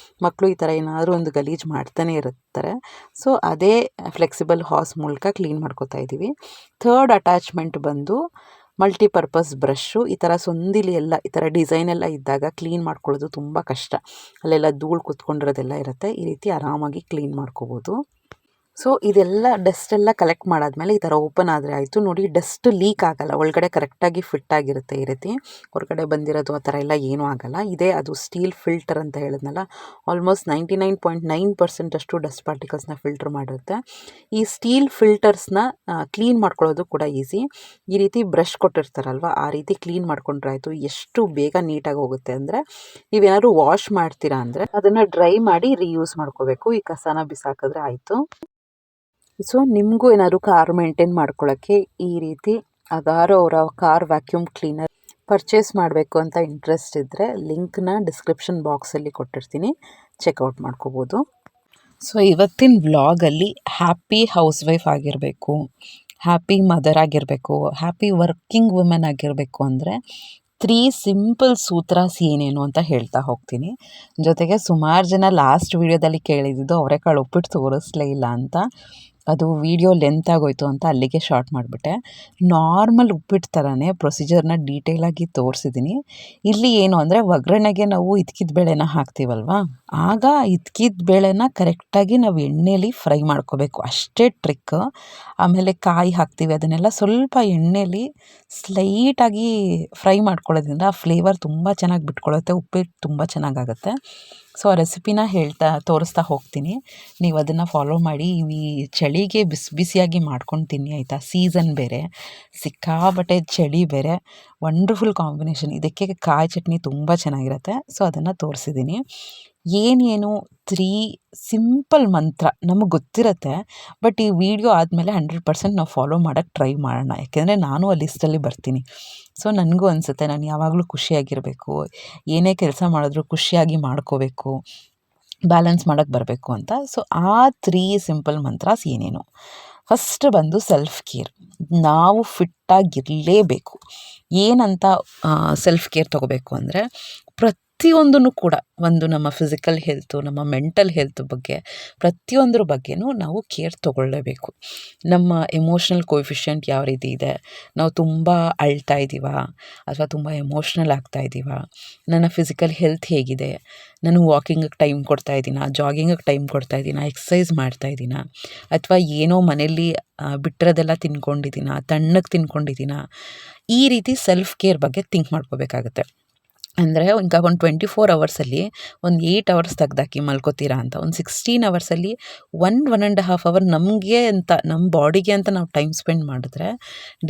ಮಕ್ಕಳು ಈ ಥರ ಏನಾದರೂ ಒಂದು ಗಲೀಜು ಮಾಡ್ತಾನೆ ಇರ್ತಾರೆ. ಸೊ ಅದೇ ಫ್ಲೆಕ್ಸಿಬಲ್ ಹಾಸ್ ಮೂಲಕ ಕ್ಲೀನ್ ಮಾಡ್ಕೋತಾ ಇದ್ದೀವಿ. ಥರ್ಡ್ ಅಟ್ಯಾಚ್ಮೆಂಟ್ ಬಂದು ಮಲ್ಟಿಪರ್ಪಸ್ ಬ್ರಷ್ಷು. ಈ ಥರ ಸಂದಿಲಿ ಎಲ್ಲ ಈ ಥರ ಡಿಸೈನ್ ಎಲ್ಲ ಇದ್ದಾಗ ಕ್ಲೀನ್ ಮಾಡ್ಕೊಳ್ಳೋದು ತುಂಬ ಕಷ್ಟ, ಅಲ್ಲೆಲ್ಲ ಧೂಳು ಕುತ್ಕೊಂಡಿರೋದೆಲ್ಲ ಇರುತ್ತೆ. ಈ ರೀತಿ ಆರಾಮಾಗಿ ಕ್ಲೀನ್ ಮಾಡ್ಕೋಬೋದು. ಸೊ ಇದೆಲ್ಲ ಡಸ್ಟೆಲ್ಲ ಕಲೆಕ್ಟ್ ಮಾಡಾದ್ಮೇಲೆ ಈ ಥರ ಓಪನ್ ಆದರೆ ಆಯಿತು. ನೋಡಿ ಡಸ್ಟ್ ಲೀಕ್ ಆಗಲ್ಲ, ಒಳಗಡೆ ಕರೆಕ್ಟಾಗಿ ಫಿಟ್ ಆಗಿರುತ್ತೆ. ಈ ರೀತಿ ಹೊರಗಡೆ ಬಂದಿರೋದು ಆ ಥರ ಎಲ್ಲ ಏನೂ ಆಗಲ್ಲ. ಇದೇ ಅದು ಸ್ಟೀಲ್ ಫಿಲ್ಟರ್ ಅಂತ ಹೇಳಿದ್ನಲ್ಲ, ಆಲ್ಮೋಸ್ಟ್ 99.9% ಅಷ್ಟು ಡಸ್ಟ್ ಪಾರ್ಟಿಕಲ್ಸ್ನ ಫಿಲ್ಟರ್ ಮಾಡಿರುತ್ತೆ. ಈ ಸ್ಟೀಲ್ ಫಿಲ್ಟರ್ಸ್ನ ಕ್ಲೀನ್ ಮಾಡ್ಕೊಳ್ಳೋದು ಕೂಡ ಈಸಿ. ಈ ರೀತಿ ಬ್ರಷ್ ಕೊಟ್ಟಿರ್ತಾರಲ್ವ, ಆ ರೀತಿ ಕ್ಲೀನ್ ಮಾಡ್ಕೊಂಡ್ರೆ ಆಯಿತು. ಎಷ್ಟು ಬೇಗ ನೀಟಾಗಿ ಹೋಗುತ್ತೆ ಅಂದರೆ, ನೀವೇನಾದ್ರು ವಾಶ್ ಮಾಡ್ತೀರಾ ಅಂದರೆ ಅದನ್ನು ಡ್ರೈ ಮಾಡಿ ರೀಯೂಸ್ ಮಾಡ್ಕೋಬೇಕು, ಈ ಕಸನ ಬಿಸಾಕಿದ್ರೆ ಆಯಿತು. ಸೊ ನಿಮಗೂ ಏನಾದರೂ ಕಾರ್ ಮೇಂಟೈನ್ ಮಾಡ್ಕೊಳ್ಳೋಕ್ಕೆ ಈ ರೀತಿ ಅಗಾರೋ ಅವರ ಕಾರ್ ವ್ಯಾಕ್ಯೂಮ್ ಕ್ಲೀನರ್ ಪರ್ಚೇಸ್ ಮಾಡಬೇಕು ಅಂತ ಇಂಟ್ರೆಸ್ಟ್ ಇದ್ದರೆ ಲಿಂಕ್ನ ಡಿಸ್ಕ್ರಿಪ್ಷನ್ ಬಾಕ್ಸಲ್ಲಿ ಕೊಟ್ಟಿರ್ತೀನಿ, ಚೆಕ್ಔಟ್ ಮಾಡ್ಕೋಬೋದು. ಸೊ ಇವತ್ತಿನ ವ್ಲಾಗಲ್ಲಿ ಹ್ಯಾಪಿ ಹೌಸ್ ವೈಫ್ ಆಗಿರಬೇಕು, ಹ್ಯಾಪಿ ಮದರ್ ಆಗಿರಬೇಕು, ಹ್ಯಾಪಿ ವರ್ಕಿಂಗ್ ವುಮೆನ್ ಆಗಿರಬೇಕು ಅಂದರೆ 3 ಸಿಂಪಲ್ ಸೂತ್ರಾಸ್ ಏನೇನು ಅಂತ ಹೇಳ್ತಾ ಹೋಗ್ತೀನಿ. ಜೊತೆಗೆ ಸುಮಾರು ಜನ ಲಾಸ್ಟ್ ವೀಡಿಯೋದಲ್ಲಿ ಕೇಳಿದ್ದು ಅವರೆಕಾಳು ಉಪ್ಪಿಟ್ಟು ತೋರಿಸ್ಲೇ ಇಲ್ಲ ಅಂತ, ಅದು ವೀಡಿಯೋ ಲೆಂತ್ ಆಗೋಯ್ತು ಅಂತ ಅಲ್ಲಿಗೆ ಶಾರ್ಟ್ ಮಾಡಿಬಿಟ್ಟೆ. ನಾರ್ಮಲ್ ಉಪ್ಪಿಟ್ಟು ಥರನೇ ಪ್ರೊಸೀಜರ್ನ ಡೀಟೇಲಾಗಿ ತೋರಿಸಿದ್ದೀನಿ. ಇಲ್ಲಿ ಏನು ಅಂದರೆ ಒಗ್ಗರಣೆಗೆ ನಾವು ಇದ್ಕಿದ ಬೇಳೆನ ಹಾಕ್ತೀವಲ್ವ, ಆಗ ಇದ್ಕಿದ ಬೇಳೆನ ಕರೆಕ್ಟಾಗಿ ನಾವು ಎಣ್ಣೆಯಲ್ಲಿ ಫ್ರೈ ಮಾಡ್ಕೋಬೇಕು, ಅಷ್ಟೇ ಟ್ರಿಕ್. ಆಮೇಲೆ ಕಾಯಿ ಹಾಕ್ತೀವಿ, ಅದನ್ನೆಲ್ಲ ಸ್ವಲ್ಪ ಎಣ್ಣೆಯಲ್ಲಿ ಸ್ಲೈಟಾಗಿ ಫ್ರೈ ಮಾಡ್ಕೊಳ್ಳೋದ್ರಿಂದ ಆ ಫ್ಲೇವರ್ ತುಂಬ ಚೆನ್ನಾಗಿ ಬಿಟ್ಕೊಳ್ಳುತ್ತೆ, ಉಪ್ಪಿಟ್ಟು ತುಂಬ ಚೆನ್ನಾಗಾಗುತ್ತೆ. ಸೊ ಆ ರೆಸಿಪಿನ ತೋರಿಸ್ತಾ ಹೋಗ್ತೀನಿ, ನೀವು ಅದನ್ನು ಫಾಲೋ ಮಾಡಿ. ಈ ಚಳಿಗೆ ಬಿಸಿ ಬಿಸಿಯಾಗಿ ಮಾಡ್ಕೊಂಡು ತಿನ್ನಿ ಆಯಿತಾ. ಸೀಸನ್ ಬೇರೆ, ಸಿಕ್ಕಾಬಟ್ಟೆ ಚಳಿ ಬೇರೆ, ವಂಡರ್ಫುಲ್ ಕಾಂಬಿನೇಷನ್. ಇದಕ್ಕೆ ಕಾಯಿ ಚಟ್ನಿ ತುಂಬ ಚೆನ್ನಾಗಿರುತ್ತೆ. ಸೊ ಅದನ್ನು ತೋರಿಸಿದ್ದೀನಿ. ಏನೇನು 3 ಸಿಂಪಲ್ ಮಂತ್ರ ನಮಗೆ ಗೊತ್ತಿರುತ್ತೆ, ಬಟ್ ಈ ವಿಡಿಯೋ ಆದಮೇಲೆ 100% ನಾವು ಫಾಲೋ ಮಾಡೋಕ್ಕೆ ಟ್ರೈ ಮಾಡೋಣ, ಯಾಕೆಂದರೆ ನಾನು ಆ ಲಿಸ್ಟಲ್ಲಿ ಬರ್ತೀನಿ. ಸೊ ನನಗೂ ಅನಿಸುತ್ತೆ ನಾನು ಯಾವಾಗಲೂ ಖುಷಿಯಾಗಿರಬೇಕು, ಏನೇ ಕೆಲಸ ಮಾಡಿದ್ರೂ ಖುಷಿಯಾಗಿ ಮಾಡ್ಕೋಬೇಕು, ಬ್ಯಾಲೆನ್ಸ್ ಮಾಡೋಕ್ಕೆ ಬರಬೇಕು ಅಂತ. ಸೊ ಆ 3 ಸಿಂಪಲ್ ಮಂತ್ರಾಸ್ ಏನೇನು? ಫಸ್ಟ್ ಬಂದು ಸೆಲ್ಫ್ ಕೇರ್. ನಾವು ಫಿಟ್ಟಾಗಿರಲೇಬೇಕು. ಏನಂತ ಸೆಲ್ಫ್ ಕೇರ್ ತೊಗೋಬೇಕು ಅಂದರೆ, ಪ್ರತಿಯೊಂದನ್ನು ಕೂಡ ಒಂದು ನಮ್ಮ ಫಿಸಿಕಲ್ ಹೆಲ್ತು, ನಮ್ಮ ಮೆಂಟಲ್ ಹೆಲ್ತ್ ಬಗ್ಗೆ ಪ್ರತಿಯೊಂದ್ರ ಬಗ್ಗೆನೂ ನಾವು ಕೇರ್ ತೊಗೊಳ್ಳೇಬೇಕು. ನಮ್ಮ ಎಮೋಷ್ನಲ್ ಕೋಎಫಿಷಿಯಂಟ್ ಯಾವ ರೀತಿ ಇದೆ, ನಾವು ತುಂಬ ಅಳ್ತಾ ಇದ್ದೀವಾ ಅಥವಾ ತುಂಬ ಎಮೋಷ್ನಲ್ ಆಗ್ತಾ ಇದ್ದೀವಾ, ನನ್ನ ಫಿಸಿಕಲ್ ಹೆಲ್ತ್ ಹೇಗಿದೆ, ನಾನು ವಾಕಿಂಗಿಗೆ ಟೈಮ್ ಕೊಡ್ತಾ ಇದ್ದೀನಾ, ಜಾಗಿಂಗಿಗೆ ಟೈಮ್ ಕೊಡ್ತಾ ಇದ್ದೀನಾ, ಎಕ್ಸಸೈಸ್ ಮಾಡ್ತಾ ಇದ್ದೀನಾ, ಅಥವಾ ಏನೋ ಮನೆಯಲ್ಲಿ ಬಿಟ್ಟಿರೋದೆಲ್ಲ ತಿನ್ಕೊಂಡಿದ್ದೀನಾ, ತಣ್ಣಗೆ ತಿನ್ಕೊಂಡಿದ್ದೀನಾ, ಈ ರೀತಿ ಸೆಲ್ಫ್ ಕೇರ್ ಬಗ್ಗೆ ಥಿಂಕ್ ಮಾಡ್ಕೋಬೇಕಾಗತ್ತೆ. ಅಂದರೆ ಈಗ ಒಂದು 24 ಅವರ್ಸಲ್ಲಿ ಒಂದು 8 ಅವರ್ಸ್ ತೆಗ್ದಾಕಿ ಮಲ್ಕೋತೀರಾ ಅಂತ, ಒಂದು 16 ಅವರ್ಸಲ್ಲಿ 1.5 ಅವರ್ ನಮಗೆ ಅಂತ, ನಮ್ಮ ಬಾಡಿಗೆ ಅಂತ ನಾವು ಟೈಮ್ ಸ್ಪೆಂಡ್ ಮಾಡಿದ್ರೆ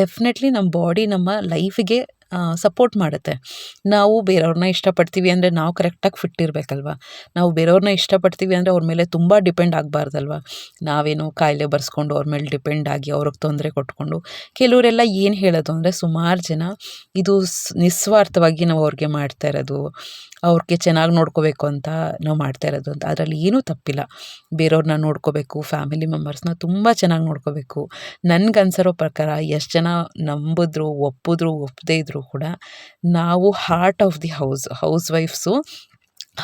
ಡೆಫಿನೆಟ್ಲಿ ನಮ್ಮ ಬಾಡಿ ನಮ್ಮ ಲೈಫಿಗೆ ಸಪೋರ್ಟ್ ಮಾಡುತ್ತೆ. ನಾವು ಬೇರೆಯವ್ರನ್ನ ಇಷ್ಟಪಡ್ತೀವಿ ಅಂದರೆ ನಾವು ಕರೆಕ್ಟಾಗಿ ಫಿಟ್ ಇರಬೇಕಲ್ವ. ನಾವು ಬೇರೆಯವ್ರನ್ನ ಇಷ್ಟಪಡ್ತೀವಿ ಅಂದರೆ ಅವ್ರ ಮೇಲೆ ತುಂಬ ಡಿಪೆಂಡ್ ಆಗಬಾರ್ದಲ್ವ. ನಾವೇನೋ ಕಾಯಿಲೆ ಬರ್ಸ್ಕೊಂಡು ಅವ್ರ ಮೇಲೆ ಡಿಪೆಂಡ್ ಆಗಿ ಅವ್ರಿಗೆ ತೊಂದರೆ ಕೊಟ್ಕೊಂಡು, ಕೆಲವರೆಲ್ಲ ಏನು ಹೇಳೋದು ಅಂದರೆ ಸುಮಾರು ಜನ ಇದು ನಿಸ್ವಾರ್ಥವಾಗಿ ನಾವು ಅವ್ರಿಗೆ ಮಾಡ್ತಾ ಇರೋದು, ಅವ್ರಿಗೆ ಚೆನ್ನಾಗಿ ನೋಡ್ಕೋಬೇಕು ಅಂತ ನಾವು ಮಾಡ್ತಾ ಇರೋದು ಅಂತ. ಅದರಲ್ಲಿ ಏನೂ ತಪ್ಪಿಲ್ಲ. ಬೇರೆಯವ್ರನ್ನ ನೋಡ್ಕೋಬೇಕು, ಫ್ಯಾಮಿಲಿ ಮೆಂಬರ್ಸ್ನ ತುಂಬ ಚೆನ್ನಾಗಿ ನೋಡ್ಕೋಬೇಕು. ನನಗನ್ಸಿರೋ ಪ್ರಕಾರ ಎಷ್ಟು ಜನ ನಂಬಿದ್ರು, ಒಪ್ಪದೇ ಇದ್ದರೂ ಕೂಡ ನಾವು heart of the house wives,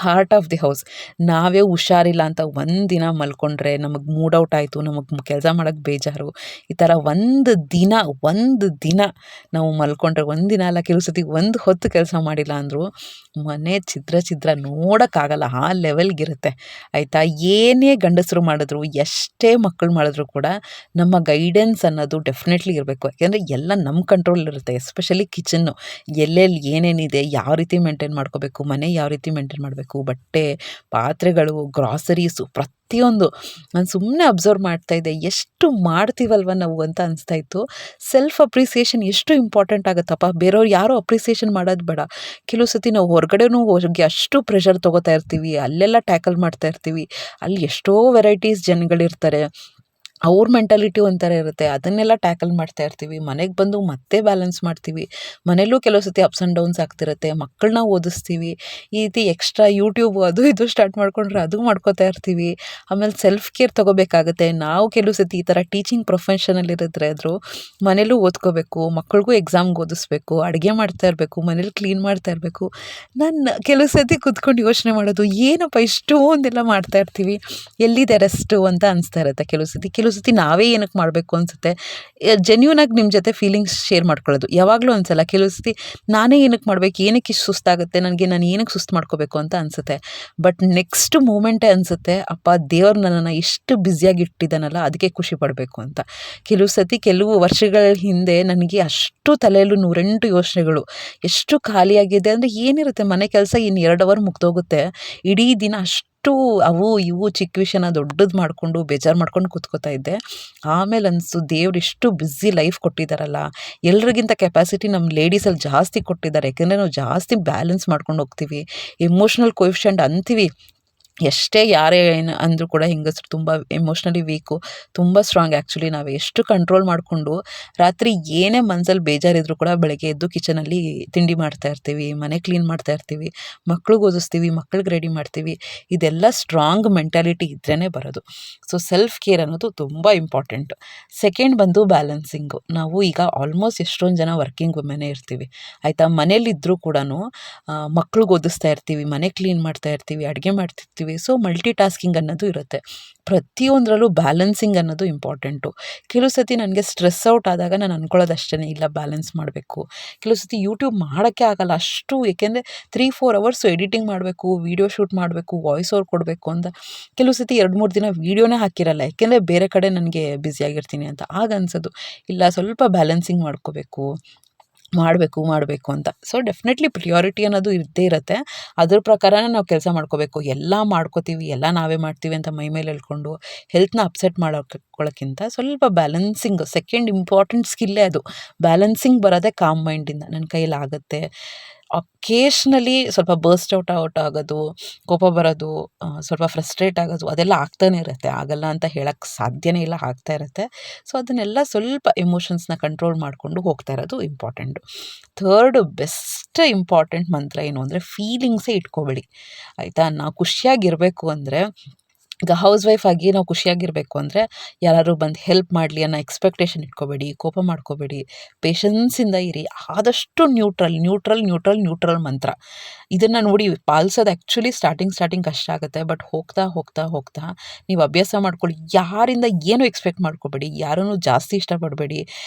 heart of the house. ನಾವೇ ಹುಷಾರಿಲ್ಲ ಅಂತ ಒಂದಿನ ಮಲ್ಕೊಂಡ್ರೆ, ನಮಗೆ ಮೂಡ್ ಔಟ್ ಆಯಿತು, ನಮಗೆ ಕೆಲಸ ಮಾಡೋಕ್ಕೆ ಬೇಜಾರು, ಈ ಥರ ಒಂದು ದಿನ ನಾವು ಮಲ್ಕೊಂಡ್ರೆ, ಒಂದಿನ ಅಲ್ಲ, ಕೆಲವು ಸತಿ ಒಂದು ಹೊತ್ತು ಕೆಲಸ ಮಾಡಿಲ್ಲ ಅಂದರೂ ಮನೆ ಛಿದ್ರ ನೋಡೋಕ್ಕಾಗಲ್ಲ, ಆ ಲೆವೆಲ್ಗಿರುತ್ತೆ ಆಯಿತಾ. ಏನೇ ಗಂಡಸರು ಮಾಡಿದ್ರು, ಎಷ್ಟೇ ಮಕ್ಕಳು ಮಾಡಿದ್ರು ಕೂಡ ನಮ್ಮ ಗೈಡೆನ್ಸ್ ಅನ್ನೋದು ಡೆಫಿನೆಟ್ಲಿ ಇರಬೇಕು. ಯಾಕೆಂದರೆ ಎಲ್ಲ ನಮ್ಮ ಕಂಟ್ರೋಲಿರುತ್ತೆ. ಎಸ್ಪೆಷಲಿ ಕಿಚನ್ನು, ಎಲ್ಲೆಲ್ಲಿ ಏನೇನಿದೆ, ಯಾವ ರೀತಿ ಮೇಂಟೈನ್ ಮಾಡ್ಕೋಬೇಕು, ಮನೆ ಯಾವ ರೀತಿ ಮೇಂಟೈನ್ ಮಾಡಬೇಕು, ಬಟ್ಟೆ, ಪಾತ್ರೆಗಳು, ಗ್ರಾಸರೀಸು, ಪ್ರತಿಯೊಂದು ನಾನು ಸುಮ್ಮನೆ ಅಬ್ಸರ್ವ್ ಮಾಡ್ತಾ ಇದ್ದೆ. ಎಷ್ಟು ಮಾಡ್ತೀವಲ್ವ ನಾವು ಅಂತ ಅನಿಸ್ತಾ ಇತ್ತು. ಸೆಲ್ಫ್ ಅಪ್ರಿಸಿಯೇಷನ್ ಎಷ್ಟು ಇಂಪಾರ್ಟೆಂಟ್ ಆಗುತ್ತಪ್ಪ. ಬೇರೆಯವ್ರು ಯಾರೂ ಅಪ್ರಿಸಿಯೇಷನ್ ಮಾಡೋದು ಬೇಡ. ಕೆಲವು ಸತಿ ನಾವು ಹೊರಗಡೆನೂ ಹೋಗಿ ಅಷ್ಟು ಪ್ರೆಷರ್ ತೊಗೋತಾ ಇರ್ತೀವಿ, ಅಲ್ಲೆಲ್ಲ ಟ್ಯಾಕಲ್ ಮಾಡ್ತಾ ಇರ್ತೀವಿ. ಅಲ್ಲಿ ಎಷ್ಟೋ ವೆರೈಟೀಸ್ ಜನಗಳಿರ್ತಾರೆ, ಅವ್ರ ಮೆಂಟಾಲಿಟಿ ಒಂಥರ ಇರುತ್ತೆ, ಅದನ್ನೆಲ್ಲ ಟ್ಯಾಕಲ್ ಮಾಡ್ತಾ ಇರ್ತೀವಿ. ಮನೆಗೆ ಬಂದು ಮತ್ತೆ ಬ್ಯಾಲೆನ್ಸ್ ಮಾಡ್ತೀವಿ. ಮನೇಲೂ ಕೆಲವು ಸತಿ ಅಪ್ಸ್ ಆ್ಯಂಡ್ ಡೌನ್ಸ್ ಆಗ್ತಿರುತ್ತೆ. ಮಕ್ಕಳನ್ನ ಓದಿಸ್ತೀವಿ, ಈ ರೀತಿ ಎಕ್ಸ್ಟ್ರಾ ಯೂಟ್ಯೂಬ್ ಅದು ಇದು ಸ್ಟಾರ್ಟ್ ಮಾಡ್ಕೊಂಡ್ರೆ ಅದು ಮಾಡ್ಕೋತಾ ಇರ್ತೀವಿ. ಆಮೇಲೆ ಸೆಲ್ಫ್ ಕೇರ್ ತೊಗೋಬೇಕಾಗುತ್ತೆ. ನಾವು ಕೆಲವು ಸತಿ ಈ ಥರ ಟೀಚಿಂಗ್ ಪ್ರೊಫೆಷನಲ್ಲಿರಿದ್ರೆ ಆದರೂ ಮನೇಲೂ ಓದ್ಕೋಬೇಕು, ಮಕ್ಕಳಿಗೂ ಎಕ್ಸಾಮ್ಗೆ ಓದಿಸ್ಬೇಕು, ಅಡುಗೆ ಮಾಡ್ತಾ ಇರಬೇಕು, ಮನೇಲಿ ಕ್ಲೀನ್ ಮಾಡ್ತಾ ಇರಬೇಕು. ನಾನು ಕೆಲವು ಸತಿ ಕೂತ್ಕೊಂಡು ಯೋಚನೆ ಮಾಡೋದು, ಏನಪ್ಪ ಇಷ್ಟೊಂದೆಲ್ಲ ಮಾಡ್ತಾ ಇರ್ತೀವಿ, ಎಲ್ಲಿದೆ ರೆಸ್ಟು ಅಂತ ಅನಿಸ್ತಾ ಇರುತ್ತೆ. ಕೆಲವು ಸತಿ ನಾವೇ ಏನಕ್ಕೆ ಮಾಡಬೇಕು ಅನಿಸುತ್ತೆ. ಜೆನ್ಯೂನಾಗಿ ನಿಮ್ಮ ಜೊತೆ ಫೀಲಿಂಗ್ಸ್ ಶೇರ್ ಮಾಡ್ಕೊಳ್ಳೋದು ಯಾವಾಗಲೂ ಅನಿಸಲ್ಲ. ಕೆಲವು ಸತಿ ನಾನೇ ಏನಕ್ಕೆ ಮಾಡಬೇಕು, ಏನಕ್ಕೆ ಇಷ್ಟು ಸುಸ್ತಾಗುತ್ತೆ ನನಗೆ, ನಾನು ಏನಕ್ಕೆ ಸುಸ್ತು ಮಾಡ್ಕೋಬೇಕು ಅಂತ ಅನಿಸುತ್ತೆ. ಬಟ್ ನೆಕ್ಸ್ಟ್ ಮೂಮೆಂಟೇ ಅನಿಸುತ್ತೆ, ಅಪ್ಪ ದೇವ್ರು ನನ್ನನ್ನು ಇಷ್ಟು ಬ್ಯುಸಿಯಾಗಿ ಇಟ್ಟಿದ್ದಾನಲ್ಲ, ಅದಕ್ಕೆ ಖುಷಿ ಪಡಬೇಕು ಅಂತ. ಕೆಲವು ಸತಿ ಕೆಲವು ವರ್ಷಗಳ ಹಿಂದೆ ನನಗೆ ಅಷ್ಟು ತಲೆಯಲ್ಲೂ 108 ಯೋಚನೆಗಳು, ಎಷ್ಟು ಖಾಲಿಯಾಗಿದೆ ಅಂದರೆ ಏನಿರುತ್ತೆ, ಮನೆ ಕೆಲಸ ಇನ್ನು 2 ಅವರ್ ಮುಗ್ದೋಗುತ್ತೆ, ಇಡೀ ದಿನ ಅಷ್ಟು ಅವು ಇವು ಚಿಕ್ಕ ವಿಷಯನ ದೊಡ್ಡದು ಮಾಡಿಕೊಂಡು ಬೇಜಾರು ಮಾಡ್ಕೊಂಡು ಕೂತ್ಕೋತಾ ಇದ್ದೆ. ಆಮೇಲೆ ಅನಿಸ್ತು, ದೇವ್ರು ಇಷ್ಟು ಬ್ಯುಸಿ ಲೈಫ್ ಕೊಟ್ಟಿದ್ದಾರಲ್ಲ, ಎಲ್ರಿಗಿಂತ ಕೆಪಾಸಿಟಿ ನಮ್ಮ ಲೇಡೀಸಲ್ಲಿ ಜಾಸ್ತಿ ಕೊಟ್ಟಿದ್ದಾರೆ. ಯಾಕೆಂದರೆ ನಾವು ಜಾಸ್ತಿ ಬ್ಯಾಲೆನ್ಸ್ ಮಾಡ್ಕೊಂಡು ಹೋಗ್ತೀವಿ. ಎಮೋಷ್ನಲ್ ಕೋಎಫಿಷಿಯಂಟ್ ಅಂತೀವಿ, ಎಷ್ಟೇ ಯಾರೇ ಏನು ಅಂದರೂ ಕೂಡ ಹೆಂಗಸರು ತುಂಬ ಎಮೋಷ್ನಲಿ ವೀಕು, ತುಂಬ ಸ್ಟ್ರಾಂಗ್. ಆ್ಯಕ್ಚುಲಿ ನಾವು ಎಷ್ಟು ಕಂಟ್ರೋಲ್ ಮಾಡಿಕೊಂಡು ರಾತ್ರಿ ಏನೇ ಮನಸ್ಸಲ್ಲಿ ಬೇಜಾರಿದ್ರು ಕೂಡ ಬೆಳಗ್ಗೆ ಎದ್ದು ಕಿಚನಲ್ಲಿ ತಿಂಡಿ ಮಾಡ್ತಾ ಇರ್ತೀವಿ, ಮನೆ ಕ್ಲೀನ್ ಮಾಡ್ತಾ ಇರ್ತೀವಿ, ಮಕ್ಳಿಗೆ ಓದಿಸ್ತೀವಿ, ಮಕ್ಳಿಗೆ ರೆಡಿ ಮಾಡ್ತೀವಿ. ಇದೆಲ್ಲ ಸ್ಟ್ರಾಂಗ್ ಮೆಂಟಾಲಿಟಿ ಇದ್ರೇ ಬರೋದು. ಸೊ ಸೆಲ್ಫ್ ಕೇರ್ ಅನ್ನೋದು ತುಂಬ ಇಂಪಾರ್ಟೆಂಟು. ಸೆಕೆಂಡ್ ಬಂದು ಬ್ಯಾಲೆನ್ಸಿಂಗು. ನಾವು ಈಗ ಆಲ್ಮೋಸ್ಟ್ ಎಷ್ಟೊಂದು ಜನ ವರ್ಕಿಂಗ್ ವುಮೆನ್ನೇ ಇರ್ತೀವಿ ಆಯಿತಾ. ಮನೇಲಿದ್ದರೂ ಕೂಡ ಮಕ್ಳಿಗೆ ಓದಿಸ್ತಾ ಇರ್ತೀವಿ, ಮನೆ ಕ್ಲೀನ್ ಮಾಡ್ತಾ ಇರ್ತೀವಿ, ಅಡುಗೆ ಮಾಡ್ತಿರ್ತೀವಿ. ಸೊ ಮಲ್ಟಿ ಟಾಸ್ಕಿಂಗ್ ಅನ್ನೋದು ಇರುತ್ತೆ. ಪ್ರತಿಯೊಂದರಲ್ಲೂ ಬ್ಯಾಲೆನ್ಸಿಂಗ್ ಅನ್ನೋದು ಇಂಪಾರ್ಟೆಂಟು. ಕೆಲವು ಸತಿ ನನಗೆ ಸ್ಟ್ರೆಸ್ ಔಟ್ ಆದಾಗ ನಾನು ಅಂದ್ಕೊಳ್ಳೋದು ಅಷ್ಟೇ, ಇಲ್ಲ ಬ್ಯಾಲೆನ್ಸ್ ಮಾಡಬೇಕು. ಕೆಲವು ಸತಿ ಯೂಟ್ಯೂಬ್ ಮಾಡೋಕ್ಕೆ ಆಗಲ್ಲ ಅಷ್ಟು, ಏಕೆಂದರೆ 3-4 ಅವರ್ಸು ಎಡಿಟಿಂಗ್ ಮಾಡಬೇಕು, ವೀಡಿಯೋ ಶೂಟ್ ಮಾಡಬೇಕು, ವಾಯ್ಸ್ ಓವರ್ ಕೊಡಬೇಕು ಅಂತ. ಕೆಲವು ಸತಿ 2-3 ದಿನ ವೀಡಿಯೋನೇ ಹಾಕಿರಲ್ಲ, ಯಾಕೆಂದರೆ ಬೇರೆ ಕಡೆ ನನಗೆ ಬ್ಯುಸಿಯಾಗಿರ್ತೀನಿ ಅಂತ. ಆಗ ಅನ್ಸೋದು, ಇಲ್ಲ ಸ್ವಲ್ಪ ಬ್ಯಾಲೆನ್ಸಿಂಗ್ ಮಾಡಬೇಕು ಅಂತ. ಸೊ ಡೆಫಿನೆಟ್ಲಿ ಪ್ರಿಯಾರಿಟಿ ಅನ್ನೋದು ಇದ್ದೇ ಇರುತ್ತೆ. ಅದ್ರ ಪ್ರಕಾರನೇ ನಾವು ಕೆಲಸ ಮಾಡ್ಕೋಬೇಕು. ಎಲ್ಲ ಮಾಡ್ಕೋತೀವಿ, ಎಲ್ಲ ನಾವೇ ಮಾಡ್ತೀವಿ ಅಂತ ಮೈ ಮೇಲೆ ಹೇಳ್ಕೊಂಡು ಹೆಲ್ತ್ನ ಅಪ್ಸೆಟ್ ಮಾಡೋಕ್ಕಿಂತ ಸ್ವಲ್ಪ ಬ್ಯಾಲೆನ್ಸಿಂಗ್ ಸೆಕೆಂಡ್ ಇಂಪಾರ್ಟೆಂಟ್ ಸ್ಕಿಲ್ಲೇ ಅದು. ಬ್ಯಾಲೆನ್ಸಿಂಗ್ ಬರೋದೇ ಕಾಮ್ ಮೈಂಡಿಂದ. ನನ್ನ ಕೈಯಲ್ಲಿ ಆಗುತ್ತೆ. ಅಕೇಶ್ನಲಿ ಸ್ವಲ್ಪ ಬರ್ಸ್ಟ್ ಔಟ್ ಆಗೋದು, ಕೋಪ ಬರೋದು, ಸ್ವಲ್ಪ ಫ್ರಸ್ಟ್ರೇಟ್ ಆಗೋದು, ಅದೆಲ್ಲ ಆಗ್ತಾನೆ ಇರುತ್ತೆ. ಆಗಲ್ಲ ಅಂತ ಹೇಳೋಕ್ಕೆ ಸಾಧ್ಯನೇ ಇಲ್ಲ, ಆಗ್ತಾ ಇರುತ್ತೆ. ಸೊ ಅದನ್ನೆಲ್ಲ ಸ್ವಲ್ಪ ಎಮೋಷನ್ಸ್ನ ಕಂಟ್ರೋಲ್ ಮಾಡಿಕೊಂಡು ಹೋಗ್ತಾ ಇರೋದು ಇಂಪಾರ್ಟೆಂಟು. ಥರ್ಡ್ ಬೆಸ್ಟ್ ಇಂಪಾರ್ಟೆಂಟ್ ಮಂತ್ರ ಏನು ಅಂದರೆ, ಫೀಲಿಂಗ್ಸೇ ಇಟ್ಕೋಬೇಡಿ ಆಯಿತಾ. ನಾವು ಖುಷಿಯಾಗಿರಬೇಕು ಅಂದರೆ ಈಗ ಹೌಸ್ ವೈಫ್ ಆಗಿ ನಾವು ಖುಷಿಯಾಗಿರಬೇಕು ಅಂದರೆ ಯಾರಾದ್ರು ಬಂದು ಹೆಲ್ಪ್ ಮಾಡಲಿ ಅನ್ನೋ ಎಕ್ಸ್ಪೆಕ್ಟೇಷನ್ ಇಟ್ಕೋಬೇಡಿ, ಕೋಪ ಮಾಡ್ಕೋಬೇಡಿ, ಪೇಷನ್ಸಿಂದ ಇರಿ. ಆದಷ್ಟು ನ್ಯೂಟ್ರಲ್ ಮಂತ್ರ. ಇದನ್ನು ನೋಡಿ ಪಾಲಿಸೋದು ಆ್ಯಕ್ಚುಲಿ ಸ್ಟಾರ್ಟಿಂಗ್ ಕಷ್ಟ ಆಗುತ್ತೆ. ಬಟ್ ಹೋಗ್ತಾ ನೀವು ಅಭ್ಯಾಸ ಮಾಡ್ಕೊಳ್ಳಿ. ಯಾರಿಂದ ಏನು ಎಕ್ಸ್ಪೆಕ್ಟ್ ಮಾಡ್ಕೋಬೇಡಿ, ಯಾರನ್ನೂ ಜಾಸ್ತಿ ಇಷ್ಟಪಡಬೇಡಿ,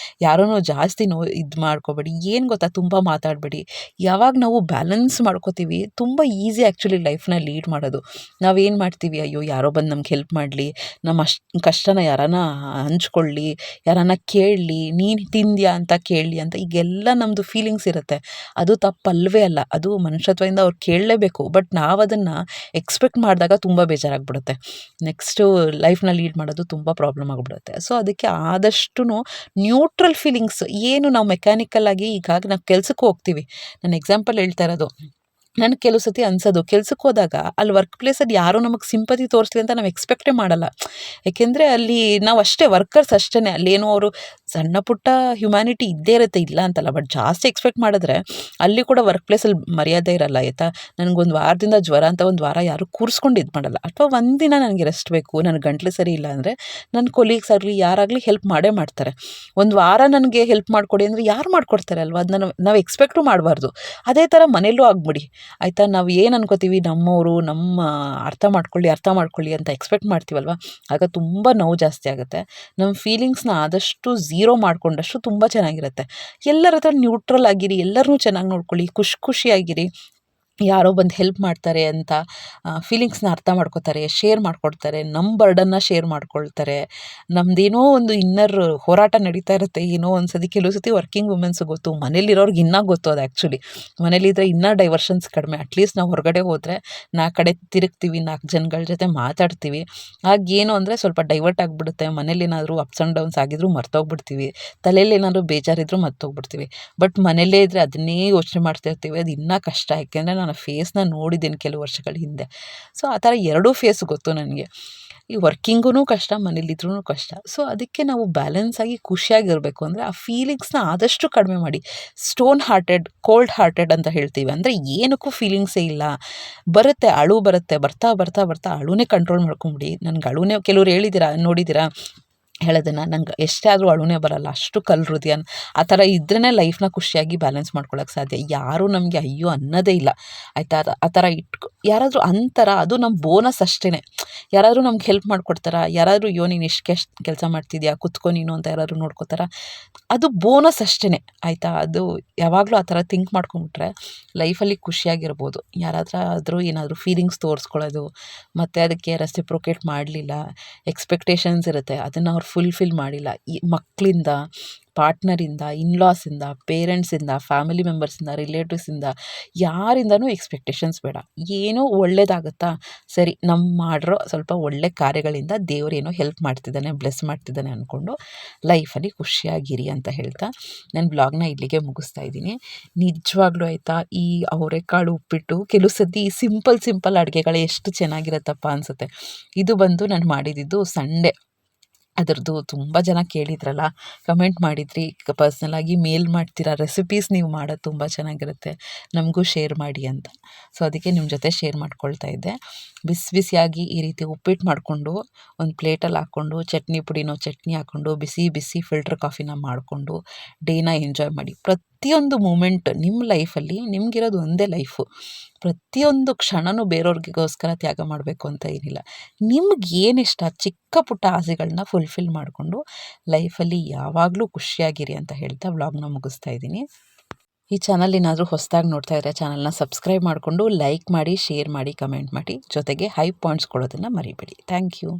ಯಾರನ್ನೂ ಜಾಸ್ತಿ ಇದು ಮಾಡ್ಕೋಬೇಡಿ. ಏನು ಗೊತ್ತಾ, ತುಂಬ ಮಾತಾಡಬೇಡಿ. ಯಾವಾಗ ನಾವು ಬ್ಯಾಲೆನ್ಸ್ ಮಾಡ್ಕೋತೀವಿ ತುಂಬ ಈಸಿ ಆ್ಯಕ್ಚುಲಿ ಲೈಫ್ನ ಲೀಡ್ ಮಾಡೋದು. ನಾವೇನು ಮಾಡ್ತೀವಿ, ಅಯ್ಯೋ ಯಾರೋ ಬಂದು ನಮ್ಗೆ ಹೆಲ್ಪ್ ಮಾಡಲಿ, ನಮ್ಮ ಕಷ್ಟನ ಯಾರಾನ ಹಂಚ್ಕೊಳ್ಳಿ, ಯಾರಾನ ಕೇಳಲಿ, ನೀನು ತಿಂದ್ಯಾ ಅಂತ ಕೇಳಲಿ ಅಂತ ಈಗೆಲ್ಲ ನಮ್ಮದು ಫೀಲಿಂಗ್ಸ್ ಇರುತ್ತೆ. ಅದು ತಪ್ಪಲ್ವೇ ಅಲ್ಲ, ಅದು ಮನುಷ್ಯತ್ವದಿಂದ ಅವ್ರು ಕೇಳಲೇಬೇಕು. ಬಟ್ ನಾವು ಅದನ್ನು ಎಕ್ಸ್ಪೆಕ್ಟ್ ಮಾಡಿದಾಗ ತುಂಬ ಬೇಜಾರಾಗ್ಬಿಡುತ್ತೆ. ನೆಕ್ಸ್ಟು ಲೈಫ್ನ ಲೀಡ್ ಮಾಡೋದು ತುಂಬ ಪ್ರಾಬ್ಲಮ್ ಆಗಿಬಿಡುತ್ತೆ. ಸೊ ಅದಕ್ಕೆ ಆದಷ್ಟು ನ್ಯೂಟ್ರಲ್ ಫೀಲಿಂಗ್ಸ್. ಏನು ನಾವು ಮೆಕ್ಯಾನಿಕಲ್ ಆಗಿ ಈಗ ನಾವು ಕೆಲ್ಸಕ್ಕೆ ಹೋಗ್ತೀವಿ, ನಾನು ಎಕ್ಸಾಂಪಲ್ ಹೇಳ್ತಾ ಇರೋದು. ನನಗೆ ಕೆಲವು ಸತಿ ಅನ್ಸೋದು, ಕೆಲ್ಸಕ್ಕೆ ಹೋದಾಗ ಅಲ್ಲಿ ವರ್ಕ್ ಪ್ಲೇಸಲ್ಲಿ ಯಾರೂ ನಮಗೆ ಸಿಂಪತಿ ತೋರಿಸ್ಲಿ ಅಂತ ನಾವು ಎಕ್ಸ್ಪೆಕ್ಟೇ ಮಾಡಲ್ಲ. ಏಕೆಂದರೆ ಅಲ್ಲಿ ನಾವು ಅಷ್ಟೇ ವರ್ಕರ್ಸ್ ಅಷ್ಟೇ. ಅಲ್ಲೇನೋ ಅವರು ಸಣ್ಣ ಪುಟ್ಟ ಹ್ಯುಮ್ಯಾನಿಟಿ ಇದ್ದೇ ಇರುತ್ತೆ, ಇಲ್ಲ ಅಂತಲ್ಲ. ಬಟ್ ಜಾಸ್ತಿ ಎಕ್ಸ್ಪೆಕ್ಟ್ ಮಾಡಿದ್ರೆ ಅಲ್ಲಿ ಕೂಡ ವರ್ಕ್ ಪ್ಲೇಸಲ್ಲಿ ಮರ್ಯಾದೆ ಇರಲ್ಲ. ಆಯಿತಾ, ನನಗೊಂದು ವಾರದಿಂದ ಜ್ವರ ಅಂತ ಒಂದು ವಾರ ಯಾರು ಕೂರಿಸ್ಕೊಂಡು ಇದು ಮಾಡಲ್ಲ. ಅಥವಾ ಒಂದಿನ ನನಗೆ ರೆಸ್ಟ್ ಬೇಕು, ನನಗೆ ಗಂಟ್ಲು ಸರಿ ಇಲ್ಲ ಅಂದರೆ ನನ್ನ ಕೊಲೀಗ್ಸ್ ಆಗಲಿ ಯಾರಾಗಲಿ ಹೆಲ್ಪ್ ಮಾಡೇ ಮಾಡ್ತಾರೆ. ಒಂದು ವಾರ ನನಗೆ ಹೆಲ್ಪ್ ಮಾಡಿಕೊಡಿ ಅಂದರೆ ಯಾರು ಮಾಡಿಕೊಡ್ತಾರೆ ಅಲ್ವಾ? ಅದನ್ನ ನಾವು ಎಕ್ಸ್ಪೆಕ್ಟು ಮಾಡಬಾರ್ದು. ಅದೇ ಥರ ಮನೇಲೂ ಆಗ್ಬಿಡಿ. ಆಯಿತಾ, ನಾವು ಏನು ಅನ್ಕೋತೀವಿ, ನಮ್ಮವರು ಅರ್ಥ ಮಾಡ್ಕೊಳ್ಳಿ ಅಂತ ಎಕ್ಸ್ಪೆಕ್ಟ್ ಮಾಡ್ತೀವಲ್ವ, ಆಗ ತುಂಬ ನೋವು ಜಾಸ್ತಿ ಆಗುತ್ತೆ. ನಮ್ಮ ಫೀಲಿಂಗ್ಸ್ನ ಆದಷ್ಟು ಝೀರೋ ಮಾಡಿಕೊಂಡಷ್ಟು ತುಂಬ ಚೆನ್ನಾಗಿರುತ್ತೆ. ಎಲ್ಲರ ಹತ್ರ ನ್ಯೂಟ್ರಲ್ ಆಗಿರಿ, ಎಲ್ಲರನ್ನೂ ಚೆನ್ನಾಗಿ ನೋಡ್ಕೊಳ್ಳಿ, ಖುಷಿಯಾಗಿರಿ. ಯಾರೋ ಬಂದು ಹೆಲ್ಪ್ ಮಾಡ್ತಾರೆ ಅಂತ ಫೀಲಿಂಗ್ಸ್ನ ಅರ್ಥ ಮಾಡ್ಕೋತಾರೆ, ಶೇರ್ ಮಾಡ್ಕೊಳ್ತಾರೆ, ನಮ್ಮ ಬರ್ಡನ್ನ ಶೇರ್ ಮಾಡ್ಕೊಳ್ತಾರೆ. ನಮ್ಮದೇನೋ ಒಂದು ಇನ್ನರ್ ಹೋರಾಟ ನಡೀತಾ ಇರುತ್ತೆ. ಏನೋ ಒಂದು ಸತಿ ಕೆಲವು ಸತಿ ವರ್ಕಿಂಗ್ ವುಮೆನ್ಸ್ ಗೊತ್ತು, ಮನೇಲಿರೋರ್ಗೆ ಇನ್ನೂ ಗೊತ್ತು. ಅದು ಆ್ಯಕ್ಚುಲಿ ಮನೇಲಿದ್ದರೆ ಇನ್ನೂ ಡೈವರ್ಷನ್ಸ್ ಕಡಿಮೆ. ಅಟ್ಲೀಸ್ಟ್ ನಾವು ಹೊರಗಡೆ ಹೋದರೆ 4 ಕಡೆ ತಿರುಗ್ತೀವಿ, 4 ಜನಗಳ ಜೊತೆ ಮಾತಾಡ್ತೀವಿ. ಆಗ ಏನು ಅಂದರೆ ಸ್ವಲ್ಪ ಡೈವರ್ಟ್ ಆಗಿಬಿಡುತ್ತೆ. ಮನೇಲಿ ಏನಾದರೂ ಅಪ್ಸ್ ಆ್ಯಂಡ್ ಡೌನ್ಸ್ ಆಗಿದ್ರು ಮರ್ತೋಗ್ಬಿಡ್ತೀವಿ, ತಲೆಯಲ್ಲಿ ಏನಾದರೂ ಬೇಜಾರಿದ್ರು ಮರ್ತೋಗ್ಬಿಡ್ತೀವಿ. ಬಟ್ ಮನೇಲೇ ಇದ್ದರೆ ಅದನ್ನೇ ಯೋಚನೆ ಮಾಡ್ತಾ ಇರ್ತೀವಿ. ಅದು ಇನ್ನೂ ಕಷ್ಟ. ಯಾಕೆಂದರೆ ನಾನು ಫೇಸ್ನ ನೋಡಿದ್ದೀನಿ ಕೆಲವು ವರ್ಷಗಳ ಹಿಂದೆ. ಸೊ ಆ ಥರ ಎರಡೂ ಫೇಸ್ ಗೊತ್ತು ನನಗೆ. ಈ ವರ್ಕಿಂಗೂ ಕಷ್ಟ, ಮನೇಲಿದ್ರೂ ಕಷ್ಟ. ಸೊ ಅದಕ್ಕೆ ನಾವು ಬ್ಯಾಲೆನ್ಸ್ ಆಗಿ ಖುಷಿಯಾಗಿರಬೇಕು ಅಂದರೆ ಆ ಫೀಲಿಂಗ್ಸ್ನ ಆದಷ್ಟು ಕಡಿಮೆ ಮಾಡಿ. ಸ್ಟೋನ್ ಹಾರ್ಟೆಡ್, ಕೋಲ್ಡ್ ಹಾರ್ಟೆಡ್ ಅಂತ ಹೇಳ್ತೀವಿ. ಅಂದರೆ ಏನಕ್ಕೂ ಫೀಲಿಂಗ್ಸೇ ಇಲ್ಲ. ಬರುತ್ತೆ, ಅಳು ಬರುತ್ತೆ. ಬರ್ತಾ ಅಳುನೇ ಕಂಟ್ರೋಲ್ ಮಾಡ್ಕೊಂಬಿಡಿ. ನನಗೆ ಅಳುನೇ, ಕೆಲವ್ರು ನೋಡಿದ್ದೀರಾ ಹೇಳೋದನ್ನು, ನಂಗೆ ಎಷ್ಟೇ ಆದರೂ ಅಳುನೇ ಬರಲ್ಲ, ಅಷ್ಟು ಕಲ್ಲು ಹೃದಯ. ಆ ಥರ ಇದ್ರೇ ಲೈಫ್ನ ಖುಷಿಯಾಗಿ ಬ್ಯಾಲೆನ್ಸ್ ಮಾಡ್ಕೊಳ್ಳೋಕೆ ಸಾಧ್ಯ. ಯಾರೂ ನಮಗೆ ಅಯ್ಯೋ ಅನ್ನೋದೇ ಇಲ್ಲ. ಆಯಿತಾ, ಆ ಥರ ಯಾರಾದರೂ ಅಂತಾರ, ಅದು ನಮ್ಮ ಬೋನಸ್ ಅಷ್ಟೇ. ಯಾರಾದರೂ ನಮ್ಗೆ ಹೆಲ್ಪ್ ಮಾಡಿಕೊಡ್ತಾರಾ, ಯಾರಾದರೂ ಅಯ್ಯೋ ನೀನು ಎಷ್ಟು ಕೆಲಸ ಮಾಡ್ತಿದ್ಯಾ, ಕುತ್ಕೊ ನೀನು ಅಂತ ಯಾರಾದರೂ ನೋಡ್ಕೋತಾರ, ಅದು ಬೋನಸ್ ಅಷ್ಟೇ. ಆಯಿತಾ, ಅದು ಯಾವಾಗಲೂ ಆ ಥರ ಥಿಂಕ್ ಮಾಡ್ಕೊಂಬಿಟ್ರೆ ಲೈಫಲ್ಲಿ ಖುಷಿಯಾಗಿರ್ಬೋದು. ಯಾರಾದರೂ ಏನಾದರೂ ಫೀಲಿಂಗ್ಸ್ ತೋರಿಸ್ಕೊಳ್ಳೋದು, ಮತ್ತು ಅದಕ್ಕೆ ರೆಸಿಪ್ರೊಕೇಟ್ ಮಾಡಲಿಲ್ಲ, ಎಕ್ಸ್ಪೆಕ್ಟೇಷನ್ಸ್ ಇರುತ್ತೆ, ಅದನ್ನು ಅವ್ರು ಫುಲ್ಫಿಲ್ ಮಾಡಿಲ್ಲ. ಈ ಮಕ್ಕಳಿಂದ, ಪಾರ್ಟ್ನರಿಂದ, ಇನ್ಲಾಸಿಂದ, ಪೇರೆಂಟ್ಸಿಂದ, ಫ್ಯಾಮಿಲಿ ಮೆಂಬರ್ಸಿಂದ, ರಿಲೇಟಿವ್ಸಿಂದ, ಯಾರಿಂದನೂ ಎಕ್ಸ್ಪೆಕ್ಟೇಷನ್ಸ್ ಬೇಡ. ಏನೋ ಒಳ್ಳೇದಾಗುತ್ತಾ, ಸರಿ ನಮ್ಮ ಮಾಡಿರೋ ಸ್ವಲ್ಪ ಒಳ್ಳೆ ಕಾರ್ಯಗಳಿಂದ ದೇವರೇನೋ ಹೆಲ್ಪ್ ಮಾಡ್ತಿದ್ದಾನೆ, ಬ್ಲೆಸ್ ಮಾಡ್ತಿದ್ದಾನೆ ಅಂದ್ಕೊಂಡು ಲೈಫಲ್ಲಿ ಖುಷಿಯಾಗಿರಿ ಅಂತ ಹೇಳ್ತಾ ನಾನು ಬ್ಲಾಗ್ನ ಇಲ್ಲಿಗೆ ಮುಗಿಸ್ತಾ ಇದ್ದೀನಿ. ನಿಜವಾಗ್ಲೂ ಆಯಿತಾ, ಈ ಅವರೆಕಾಳು ಉಪ್ಪಿಟ್ಟು ಕೆಲವು ಸತಿ ಸಿಂಪಲ್ ಅಡುಗೆಗಳೇ ಎಷ್ಟು ಚೆನ್ನಾಗಿರುತ್ತಪ್ಪ ಅನಿಸುತ್ತೆ. ಇದು ಬಂದು ನಾನು ಮಾಡಿದ್ದು ಸಂಡೇ. ಅದರದ್ದು ತುಂಬ ಜನ ಕೇಳಿದ್ರಲ್ಲ, ಕಮೆಂಟ್ ಮಾಡಿದ್ರಿ, ಪರ್ಸ್ನಲಾಗಿ ಮೇಲ್ ಮಾಡ್ತೀರಾ, ರೆಸಿಪೀಸ್ ನೀವು ಮಾಡೋದು ತುಂಬ ಚೆನ್ನಾಗಿರುತ್ತೆ, ನಮಗೂ ಶೇರ್ ಮಾಡಿ ಅಂತ. ಸೊ ಅದಕ್ಕೆ ನಿಮ್ಮ ಜೊತೆ ಶೇರ್ ಮಾಡ್ಕೊಳ್ತಾ ಇದ್ದೆ. ಬಿಸಿಯಾಗಿ ಈ ರೀತಿ ಉಪ್ಪಿಟ್ಟು ಮಾಡಿಕೊಂಡು ಒಂದು ಪ್ಲೇಟಲ್ಲಿ ಹಾಕ್ಕೊಂಡು, ಚಟ್ನಿ ಹಾಕ್ಕೊಂಡು, ಬಿಸಿ ಫಿಲ್ಟರ್ ಕಾಫಿನ ಮಾಡಿಕೊಂಡು ಡೇನ ಎಂಜಾಯ್ ಮಾಡಿ. ಪ್ರತಿಯೊಂದು ಮೂಮೆಂಟ್ ನಿಮ್ಮ ಲೈಫಲ್ಲಿ, ನಿಮಗಿರೋದು ಒಂದೇ ಲೈಫು. ಪ್ರತಿಯೊಂದು ಕ್ಷಣವೂ ಬೇರೆಯವ್ರಿಗೋಸ್ಕರ ತ್ಯಾಗ ಮಾಡಬೇಕು ಅಂತ ಏನಿಲ್ಲ. ನಿಮ್ಗೆ ಏನಿಷ್ಟ ಚಿಕ್ಕ ಪುಟ್ಟ ಆಸೆಗಳನ್ನ ಫುಲ್ಫಿಲ್ ಮಾಡಿಕೊಂಡು ಲೈಫಲ್ಲಿ ಯಾವಾಗಲೂ ಖುಷಿಯಾಗಿರಿ ಅಂತ ಹೇಳ್ತಾ ವ್ಲಾಗ್ನ ಮುಗಿಸ್ತಾ ಇದ್ದೀನಿ. ಈ ಚಾನಲ್ ಏನಾದರೂ ಹೊಸದಾಗಿ ನೋಡ್ತಾ ಇದ್ದರೆ ಚಾನಲ್ನ ಸಬ್ಸ್ಕ್ರೈಬ್ ಮಾಡಿಕೊಂಡು ಲೈಕ್ ಮಾಡಿ, ಶೇರ್ ಮಾಡಿ, ಕಮೆಂಟ್ ಮಾಡಿ, ಜೊತೆಗೆ ಹೈ ಪಾಯಿಂಟ್ಸ್ ಕೊಡೋದನ್ನು ಮರಿಬೇಡಿ. Thank you.